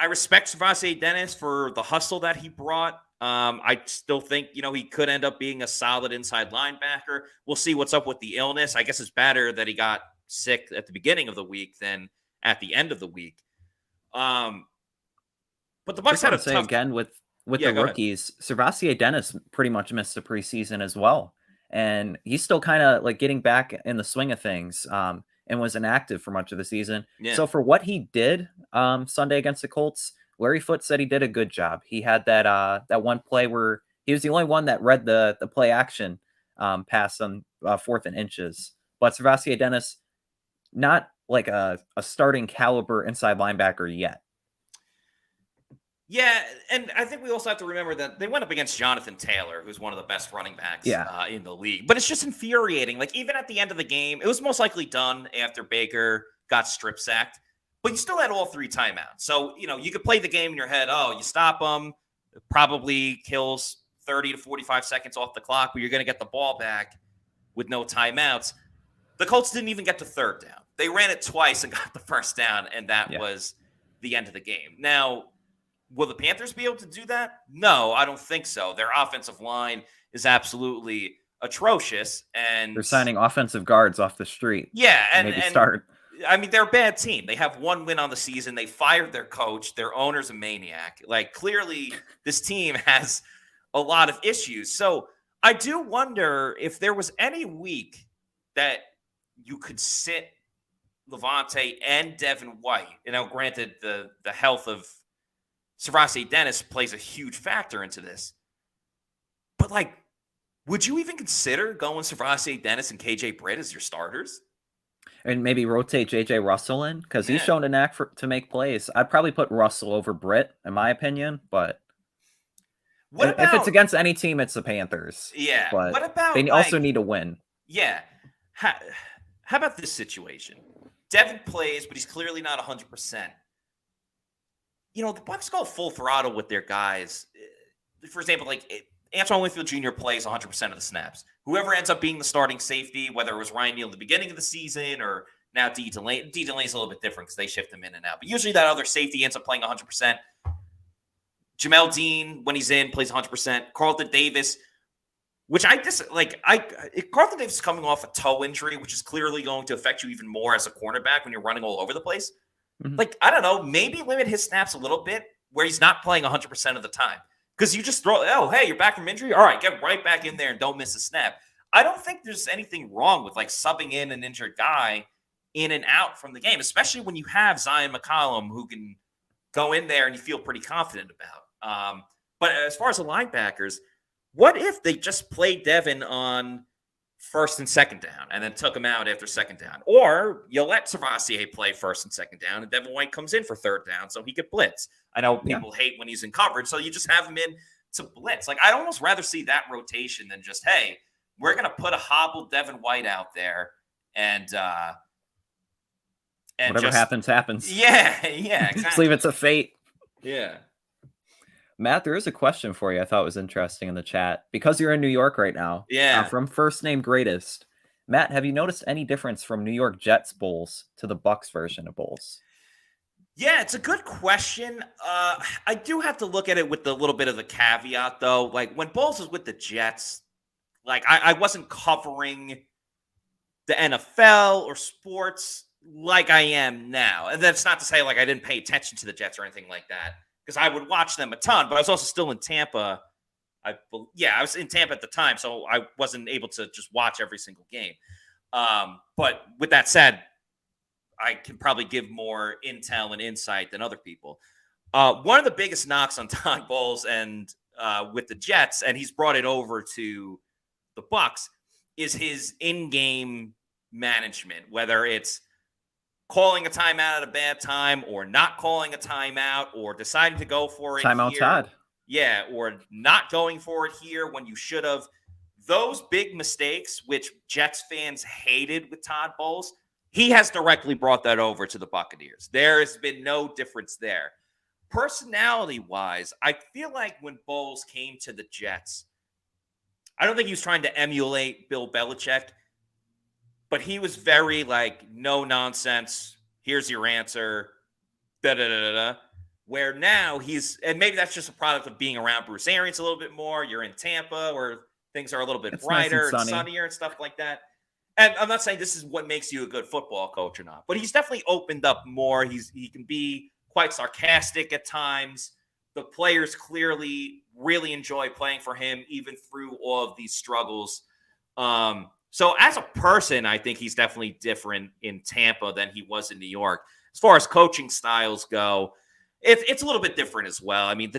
respect Servassier Dennis for the hustle that he brought. I still think, he could end up being a solid inside linebacker. We'll see what's up with the illness. I guess it's better that he got sick at the beginning of the week than at the end of the week. But the Bucs had a tough... Again, with the rookies, Servassier Dennis pretty much missed the preseason as well. And he's still kind of like getting back in the swing of things and was inactive for much of the season. Yeah. So for what he did Sunday against the Colts, Larry Foote said he did a good job. He had that one play where he was the only one that read the play action pass on 4th and inches. But Servassier Dennis, not like a starting caliber inside linebacker yet. Yeah, and I think we also have to remember that they went up against Jonathan Taylor, who's one of the best running backs in the league. But it's just infuriating. Like, even at the end of the game, it was most likely done after Baker got strip sacked. But you still had all 3 timeouts. So, you could play the game in your head. Oh, you stop them. It probably kills 30 to 45 seconds off the clock, but you're going to get the ball back with no timeouts. The Colts didn't even get to 3rd down. They ran it twice and got the 1st down, and that was the end of the game. Now, will the Panthers be able to do that? No, I don't think so. Their offensive line is absolutely atrocious. And they're signing offensive guards off the street. Yeah, and start. I mean, they're a bad team. They have 1 win on the season. They fired their coach. Their owner's a maniac. Like, clearly, this team has a lot of issues. So I do wonder if there was any week that you could sit Levante and Devin White. Granted, the health of Servase Dennis plays a huge factor into this. But, like, would you even consider going Servase Dennis and KJ Britt as your starters? And maybe rotate JJ Russell in, because he's shown a knack to make plays. I'd probably put Russell over Britt, in my opinion, but if it's against any team, it's the Panthers. Yeah. But what about, they also need to win. Yeah. How about this situation? Devin plays, but he's clearly not 100%. The Bucs go full throttle with their guys. For example, like Antoine Winfield Jr. plays 100% of the snaps. Whoever ends up being the starting safety, whether it was Ryan Neal at the beginning of the season or now D. Delane. D. Delane's a little bit different because they shift him in and out. But usually that other safety ends up playing 100%. Jamel Dean, when he's in, plays 100%. Carlton Davis, which Carlton Davis is coming off a toe injury, which is clearly going to affect you even more as a cornerback when you're running all over the place. Mm-hmm. I don't know, maybe limit his snaps a little bit where he's not playing 100% of the time. Because you just throw, hey, you're back from injury? All right, get right back in there and don't miss a snap. I don't think there's anything wrong with subbing in an injured guy in and out from the game, especially when you have Zion McCollum who can go in there and you feel pretty confident about. But as far as the linebackers, what if they just played Devin on first and second down and then took him out after second down? Or you let Servase play first and second down and Devin White comes in for third down so he could blitz. I know people hate when he's in coverage, so you just have him in to blitz. I'd almost rather see that rotation than just, hey, we're going to put a hobbled Devin White out there and whatever happens. Yeah, exactly. Just leave it to fate. Yeah. Matt, there is a question for you I thought was interesting in the chat. Because you're in New York right now. Yeah. From First Name Greatest. Matt, have you noticed any difference from New York Jets bowls to the Bucs version of bowls? Yeah, it's a good question. I do have to look at it with a little bit of the caveat, though. When Bowles was with the Jets, I wasn't covering the NFL or sports like I am now. And that's not to say I didn't pay attention to the Jets or anything like that, because I would watch them a ton. But I was also still in Tampa. I was in Tampa at the time, so I wasn't able to just watch every single game. But with that said, I can probably give more intel and insight than other people. One of the biggest knocks on Todd Bowles and with the Jets, and he's brought it over to the Bucs, is his in-game management, whether it's calling a timeout at a bad time or not calling a timeout or deciding to go for it timeout here. Todd. Yeah, or not going for it here when you should have. Those big mistakes, which Jets fans hated with Todd Bowles, he has directly brought that over to the Buccaneers. There has been no difference there. Personality-wise, I feel like when Bowles came to the Jets, I don't think he was trying to emulate Bill Belichick, but he was very no nonsense. Here's your answer. Da-da-da-da-da. Where now and maybe that's just a product of being around Bruce Arians a little bit more. You're in Tampa where things are a little bit brighter nice and sunnier and stuff like that. And I'm not saying this is what makes you a good football coach or not, but he's definitely opened up more. He can be quite sarcastic at times. The players clearly really enjoy playing for him, even through all of these struggles. So as a person, I think he's definitely different in Tampa than he was in New York. As far as coaching styles go, it's a little bit different as well. I mean,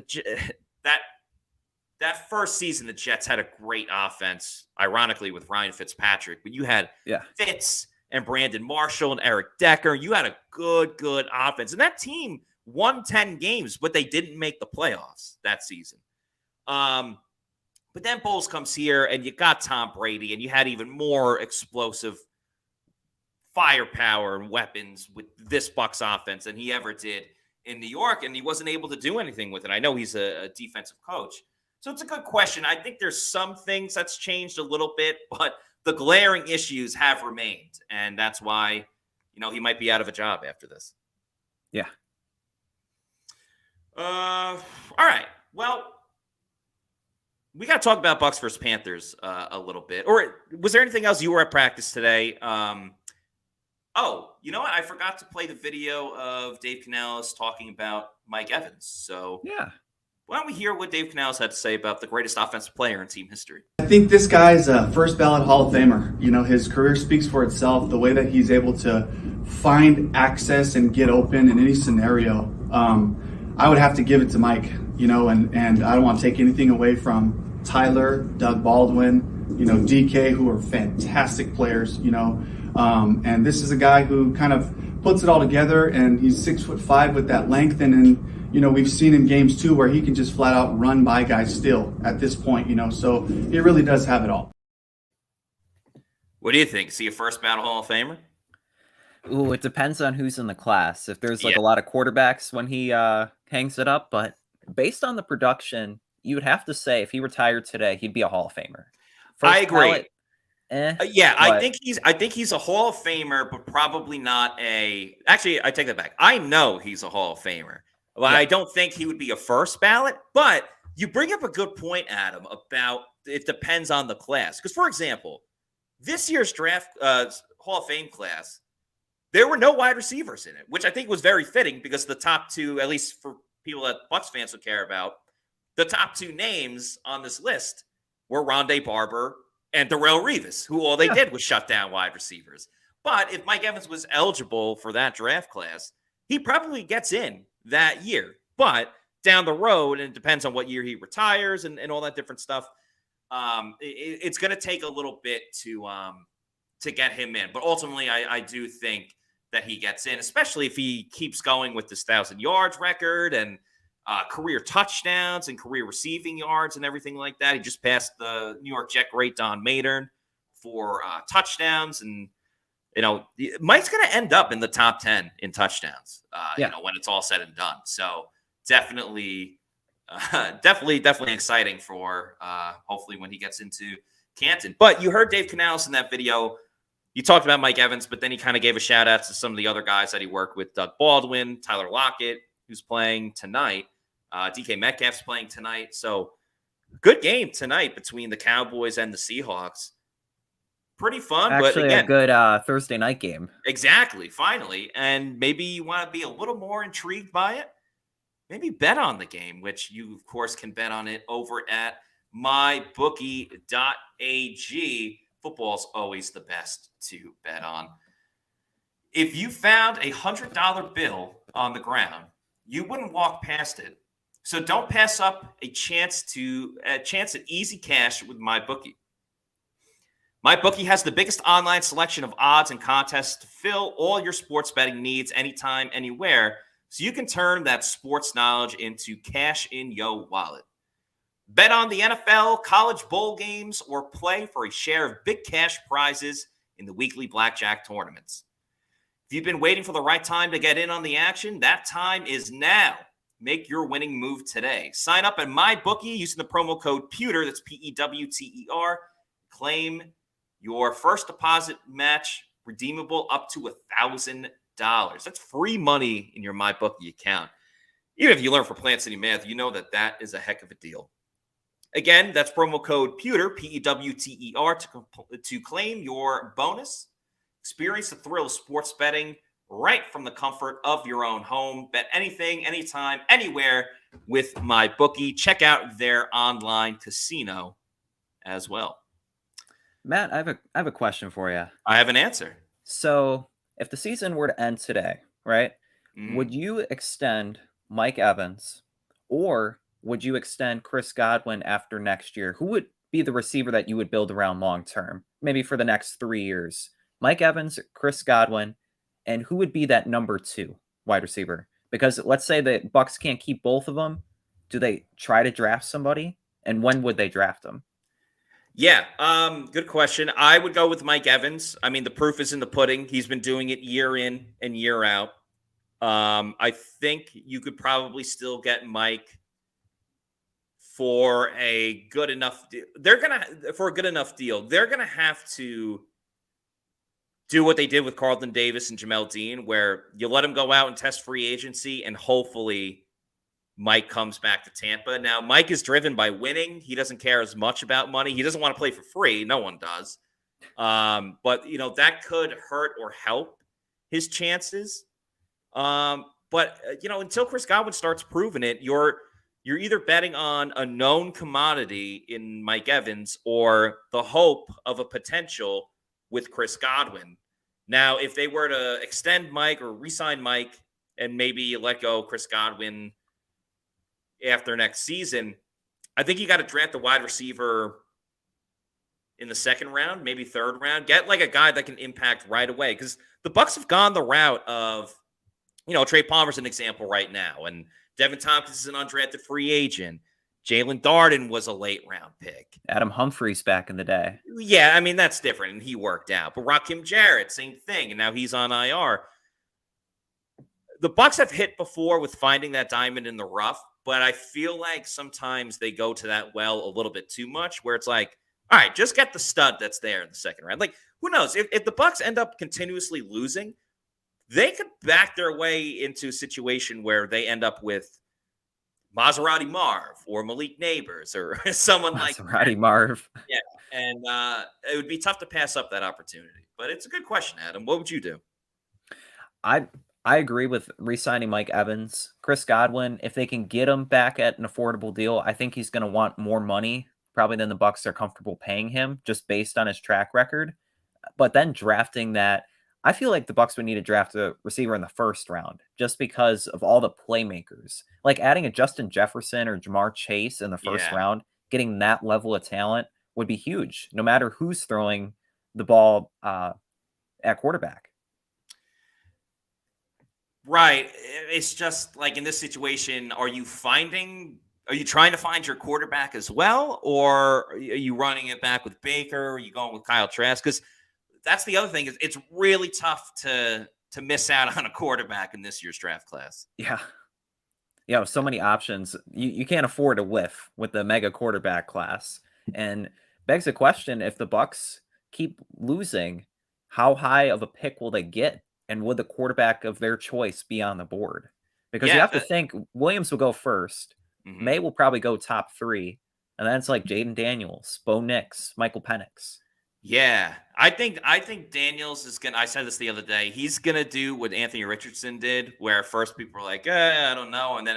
that first season, the Jets had a great offense, ironically, with Ryan Fitzpatrick. But you had Fitz and Brandon Marshall and Eric Decker. You had a good offense. And that team won 10 games, but they didn't make the playoffs that season. But then Bowles comes here, and you got Tom Brady, and you had even more explosive firepower and weapons with this Bucs offense than he ever did in New York, and he wasn't able to do anything with it. I know he's a defensive coach. So it's a good question. I think there's some things that's changed a little bit, but the glaring issues have remained, and that's why, he might be out of a job after this. Yeah. All right. Well, we got to talk about Bucs versus Panthers a little bit. Or was there anything else? You were at practice today. You know what? I forgot to play the video of Dave Canales talking about Mike Evans. So yeah. Why don't we hear what Dave Canales had to say about the greatest offensive player in team history? I think this guy's a first ballot Hall of Famer. His career speaks for itself. The way that he's able to find access and get open in any scenario, I would have to give it to Mike, you know, and I don't want to take anything away from Tyler, Doug Baldwin, you know, DK, who are fantastic players, you know, and this is a guy who kind of puts it all together, and he's 6'5" with that length, and then, you know, we've seen in games too where he can just flat out run by guys still at this point, you know, so he really does have it all. What do you think? Is he a first ballot Hall of Famer? Ooh, it depends on who's in the class. If there's like a lot of quarterbacks when he hangs it up, but based on the production, you would have to say if he retired today, he'd be a Hall of Famer. I agree. Ballot, I think he's a Hall of Famer, but probably not a. Actually, I take that back. I know he's a Hall of Famer. Well, I don't think he would be a first ballot. But you bring up a good point, Adam, about it depends on the class. Because, for example, this year's draft Hall of Fame class, there were no wide receivers in it, which I think was very fitting because the top two, at least for people that Bucs fans would care about, the top two names on this list were Rondé Barber and Darrelle Revis, who all they did was shut down wide receivers. But if Mike Evans was eligible for that draft class, he probably gets in that year. But down the road, and it depends on what year he retires and all that different stuff, it's going to take a little bit to get him in. But ultimately, I do think that he gets in, especially if he keeps going with this 1,000 yards record and career touchdowns and career receiving yards and everything like that. He just passed the New York Jet great Don Maedern for touchdowns. And, you know, Mike's going to end up in the top 10 in touchdowns, you know, when it's all said and done. So definitely exciting for hopefully when he gets into Canton. But you heard Dave Canales in that video. You talked about Mike Evans, but then he kind of gave a shout out to some of the other guys that he worked with, Doug Baldwin, Tyler Lockett, who's playing tonight. DK Metcalf's playing tonight. So good game tonight between the Cowboys and the Seahawks. Pretty fun. Actually, but again, a good Thursday night game. Exactly. Finally. And maybe you want to be a little more intrigued by it. Maybe bet on the game, which you, of course, can bet on it over at mybookie.ag. Football's always the best to bet on. If you found a $100 bill on the ground, you wouldn't walk past it. So don't pass up a chance at easy cash with MyBookie. MyBookie has the biggest online selection of odds and contests to fill all your sports betting needs anytime, anywhere, so you can turn that sports knowledge into cash in your wallet. Bet on the NFL, college bowl games, or play for a share of big cash prizes in the weekly blackjack tournaments. If you've been waiting for the right time to get in on the action, that time is now. Make your winning move today. Sign up at MyBookie using the promo code Pewter, that's P-E-W-T-E-R. Claim your first deposit match redeemable up to $1,000. That's free money in your MyBookie account. Even if you learn from Plant City Math, you know that is a heck of a deal. Again, that's promo code Pewter, P-E-W-T-E-R, to claim your bonus. Experience the thrill of sports betting right from the comfort of your own home. Bet anything, anytime, anywhere with MyBookie. Check out their online casino as well. Matt, I have a question for you. I have an answer. So, if the season were to end today, right, would you extend Mike Evans or would you extend Chris Godwin after next year? Who would be the receiver that you would build around long term, maybe for the next 3 years? Mike Evans, Chris Godwin, and who would be that number 2 wide receiver? Because let's say the Bucs can't keep both of them. Do they try to draft somebody? And when would they draft them? Yeah, good question. I would go with Mike Evans. I mean, the proof is in the pudding. He's been doing it year in and year out. I think you could probably still get Mike for a good enough deal. They're going to have to do what they did with Carlton Davis and Jamel Dean, where you let him go out and test free agency, and hopefully Mike comes back to Tampa. Now, Mike is driven by winning. He doesn't care as much about money. He doesn't want to play for free. No one does. But, you know, that could hurt or help his chances. But, you know, until Chris Godwin starts proving it, you're either betting on a known commodity in Mike Evans or the hope of a potential with Chris Godwin. Now, if they were to extend Mike or re-sign Mike and maybe let go Chris Godwin after next season, I think you got to draft the wide receiver in the second round, maybe third round. Get like a guy that can impact right away, because the Bucs have gone the route of, Trey Palmer's an example right now, and Devin Tompkins is an undrafted free agent. Jalen Darden was a late round pick. Adam Humphries back in the day. Yeah, I mean, that's different, and he worked out. But Rakim Jarrett, same thing, and now he's on IR. The Bucs have hit before with finding that diamond in the rough, but I feel like sometimes they go to that well a little bit too much, where it's like, all right, just get the stud that's there in the second round. Like, who knows? If the Bucs end up continuously losing, they could back their way into a situation where they end up with Maserati Marv or Malik Neighbors or someone like Maserati Marv. Yeah, and it would be tough to pass up that opportunity. But it's a good question, Adam. What would you do? I agree with re-signing Mike Evans. Chris Godwin, if they can get him back at an affordable deal, I think he's going to want more money probably than the Bucs are comfortable paying him, just based on his track record. But then drafting that, I feel like the Bucs would need to draft a receiver in the first round just because of all the playmakers. Like adding a Justin Jefferson or Jamar Chase in the first round, getting that level of talent would be huge, no matter who's throwing the ball at quarterback. Right. It's just like in this situation, are you trying to find your quarterback as well? Or are you running it back with Baker? Are you going with Kyle Trask? Because that's the other thing, is it's really tough to miss out on a quarterback in this year's draft class. Yeah. Yeah, so many options. You can't afford to whiff with the mega quarterback class. And begs the question, if the Bucs keep losing, how high of a pick will they get? And would the quarterback of their choice be on the board? Because you have to think Williams will go first. Mm-hmm. May will probably go top 3. And then it's like Jaden Daniels, Bo Nix, Michael Penix. Yeah, I think Daniels is gonna. I said this the other day. He's gonna do what Anthony Richardson did, where first people are like, I don't know, and then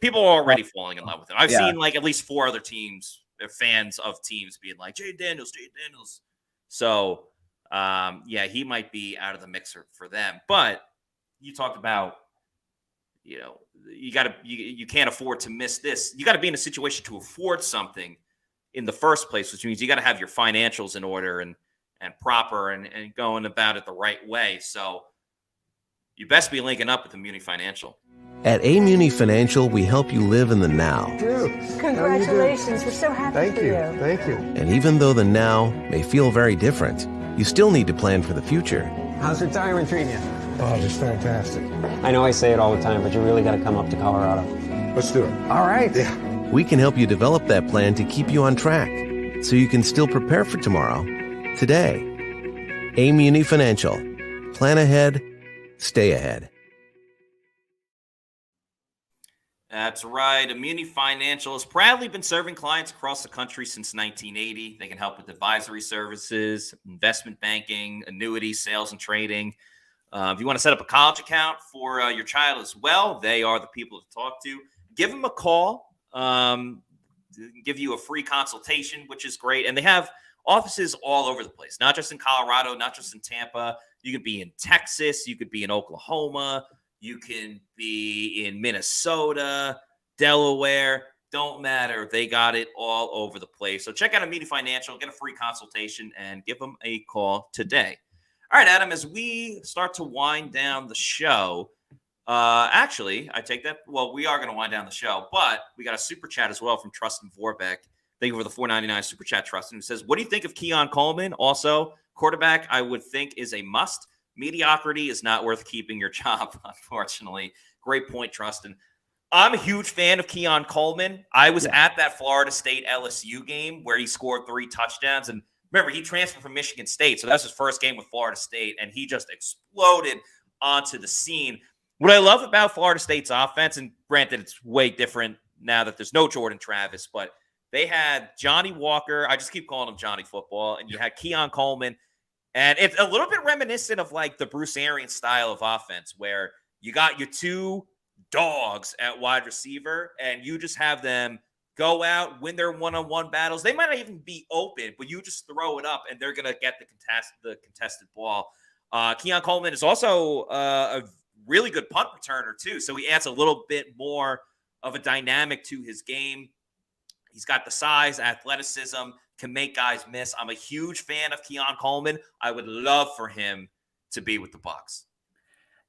people are already falling in love with him. I've seen like at least 4 other teams, fans of teams, being like, Jaden Daniels. So, he might be out of the mixer for them. But you talked about, you can't afford to miss this. You got to be in a situation to afford something in the first place, which means you got to have your financials in order and proper and going about it the right way. So you best be linking up with Muni Financial. At Muni Financial, we help you live in the now. Congratulations. We're so happy for you. Thank you. And even though the now may feel very different, you still need to plan for the future. How's retirement treating you? Oh, just fantastic. I know I say it all the time, but you really got to come up to Colorado. Let's do it. All right. Yeah. We can help you develop that plan to keep you on track so you can still prepare for tomorrow, today. Muni Financial. Plan ahead, stay ahead. That's right. Muni Financial has proudly been serving clients across the country since 1980. They can help with advisory services, investment banking, annuities, sales, and trading. If you want to set up a college account for your child as well, they are the people to talk to. Give them a call. Give you a free consultation, which is great. And they have offices all over the place, not just in Colorado, not just in Tampa. You could be in Texas. You could be in Oklahoma. You can be in Minnesota, Delaware. Don't matter. They got it all over the place. So check out Muni Financial, get a free consultation, and give them a call today. All right, Adam, as we start to wind down the show, actually, I take that. Well, we are going to wind down the show, but we got a super chat as well from Trustin Vorbeck. Thank you for the $4.99 super chat, Trustin, who says, what do you think of Keon Coleman? Also, quarterback, I would think, is a must. Mediocrity is not worth keeping your job, unfortunately. Great point, Trustin. I'm a huge fan of Keon Coleman. I was at that Florida State LSU game where he scored 3 touchdowns. And remember, he transferred from Michigan State, so that's his first game with Florida State, and he just exploded onto the scene. What I love about Florida State's offense, and granted, it's way different now that there's no Jordan Travis, but they had Johnny Walker. I just keep calling him Johnny Football. And you had Keon Coleman. And it's a little bit reminiscent of like the Bruce Arians style of offense where you got your 2 dogs at wide receiver and you just have them go out, win their one-on-one battles. They might not even be open, but you just throw it up and they're going to get the contested ball. Keon Coleman is also a really good punt returner too. So he adds a little bit more of a dynamic to his game. He's got the size, athleticism, can make guys miss. I'm a huge fan of Keon Coleman. I would love for him to be with the Bucs.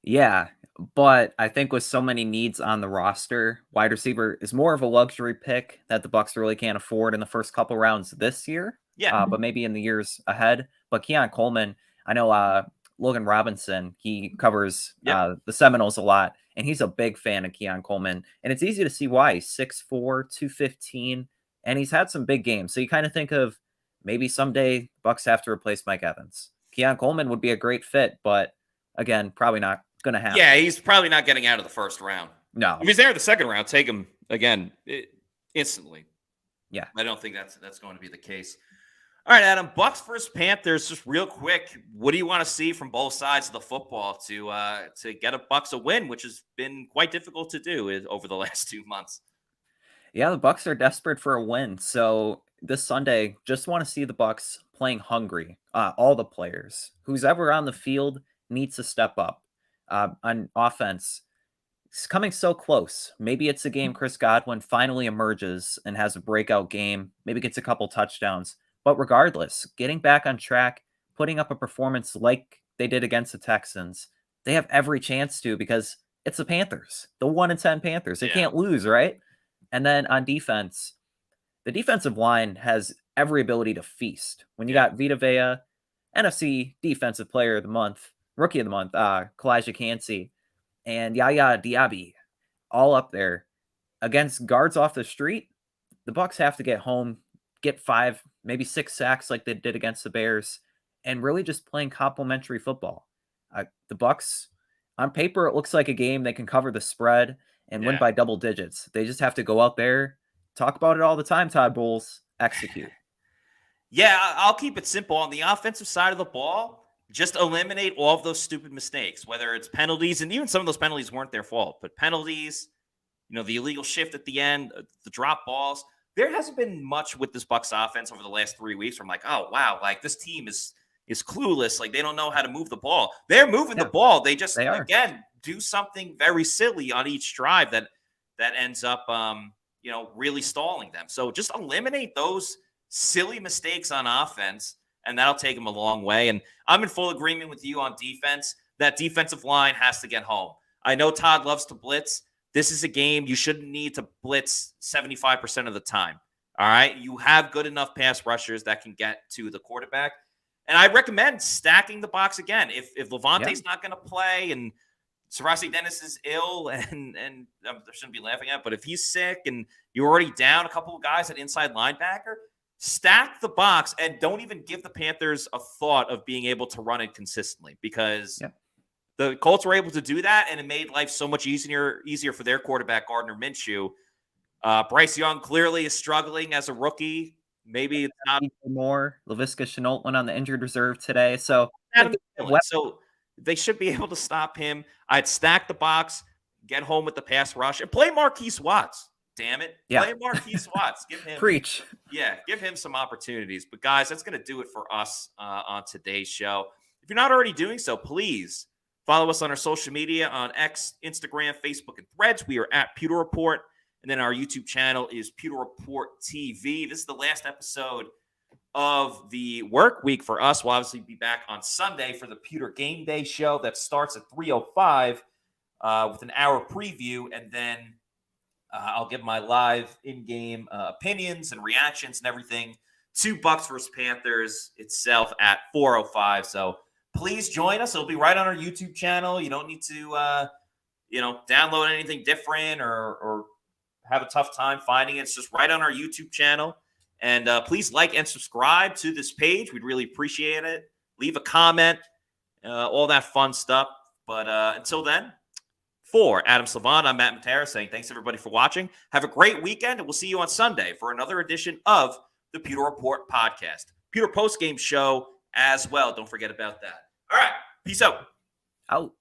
Yeah, but I think with so many needs on the roster, wide receiver is more of a luxury pick that the Bucs really can't afford in the first couple rounds this year. Yeah. But maybe in the years ahead. But Keon Coleman, I know Logan Robinson, he covers the Seminoles a lot, and he's a big fan of Keon Coleman. And it's easy to see why. He's 6'4", 215, and he's had some big games. So you kind of think of maybe someday Bucs have to replace Mike Evans. Keon Coleman would be a great fit, but again, probably not going to happen. Yeah, he's probably not getting out of the first round. No. If he's there in the second round, take him again instantly. Yeah. I don't think that's going to be the case. All right, Adam, Bucs versus Panthers, just real quick. What do you want to see from both sides of the football to get a Bucs a win, which has been quite difficult to do over the last 2 months? Yeah, the Bucs are desperate for a win. So this Sunday, just want to see the Bucs playing hungry. All the players, who's ever on the field, needs to step up. On offense, it's coming so close. Maybe it's a game Chris Godwin finally emerges and has a breakout game. Maybe gets a couple touchdowns. But regardless, getting back on track, putting up a performance like they did against the Texans, they have every chance to because it's the Panthers, the 1-10 Panthers. They can't lose, right? And then on defense, the defensive line has every ability to feast. When you got Vita Vea, NFC Defensive Player of the Month, Rookie of the Month, Kalijah Kancey, and Yaya Diaby, all up there against guards off the street, the Bucs have to get home, get 5, maybe 6 sacks like they did against the Bears, and really just playing complementary football. The Bucs, on paper, it looks like a game they can cover the spread and win by double digits. They just have to go out there, talk about it all the time, Todd Bowles, execute. Yeah, I'll keep it simple. On the offensive side of the ball, just eliminate all of those stupid mistakes, whether it's penalties, and even some of those penalties weren't their fault, but penalties, the illegal shift at the end, the drop balls. There hasn't been much with this Bucs offense over the last 3 weeks where I'm like, oh, wow, like this team is clueless. Like they don't know how to move the ball. They're moving the ball. They just, again, do something very silly on each drive that ends up, really stalling them. So just eliminate those silly mistakes on offense, and that'll take them a long way. And I'm in full agreement with you on defense. That defensive line has to get home. I know Todd loves to blitz. This is a game you shouldn't need to blitz 75% of the time. All right? You have good enough pass rushers that can get to the quarterback. And I recommend stacking the box again. If Levante's not going to play and Sarasi Dennis is ill and I shouldn't be laughing at, but if he's sick and you're already down a couple of guys at inside linebacker, stack the box and don't even give the Panthers a thought of being able to run it consistently because the Colts were able to do that, and it made life so much easier for their quarterback, Gardner Minshew. Bryce Young clearly is struggling as a rookie. Maybe it's not more. Laviska Shenault went on the injured reserve today, so they should be able to stop him. I'd stack the box, get home with the pass rush, and play Marquise Watts. Damn it. Play Marquise Watts. Give him preach. Yeah, give him some opportunities. But guys, that's going to do it for us on today's show. If you're not already doing so, please follow us on our social media on X, Instagram, Facebook, and Threads. We are at Pewter Report. And then our YouTube channel is Pewter Report TV. This is the last episode of the work week for us. We'll obviously be back on Sunday for the Pewter Game Day show that starts at 3:05 with an hour preview. And then I'll give my live in-game opinions and reactions and everything to Bucs versus Panthers itself at 4:05. So please join us. It'll be right on our YouTube channel. You don't need to, download anything different or have a tough time finding it. It's just right on our YouTube channel. And please like and subscribe to this page. We'd really appreciate it. Leave a comment, all that fun stuff. But until then, for Adam Slavon, I'm Matt Matera saying thanks, everybody, for watching. Have a great weekend, and we'll see you on Sunday for another edition of the Pewter Report podcast. Pewter postgame show as well. Don't forget about that. All right. Peace out. Out.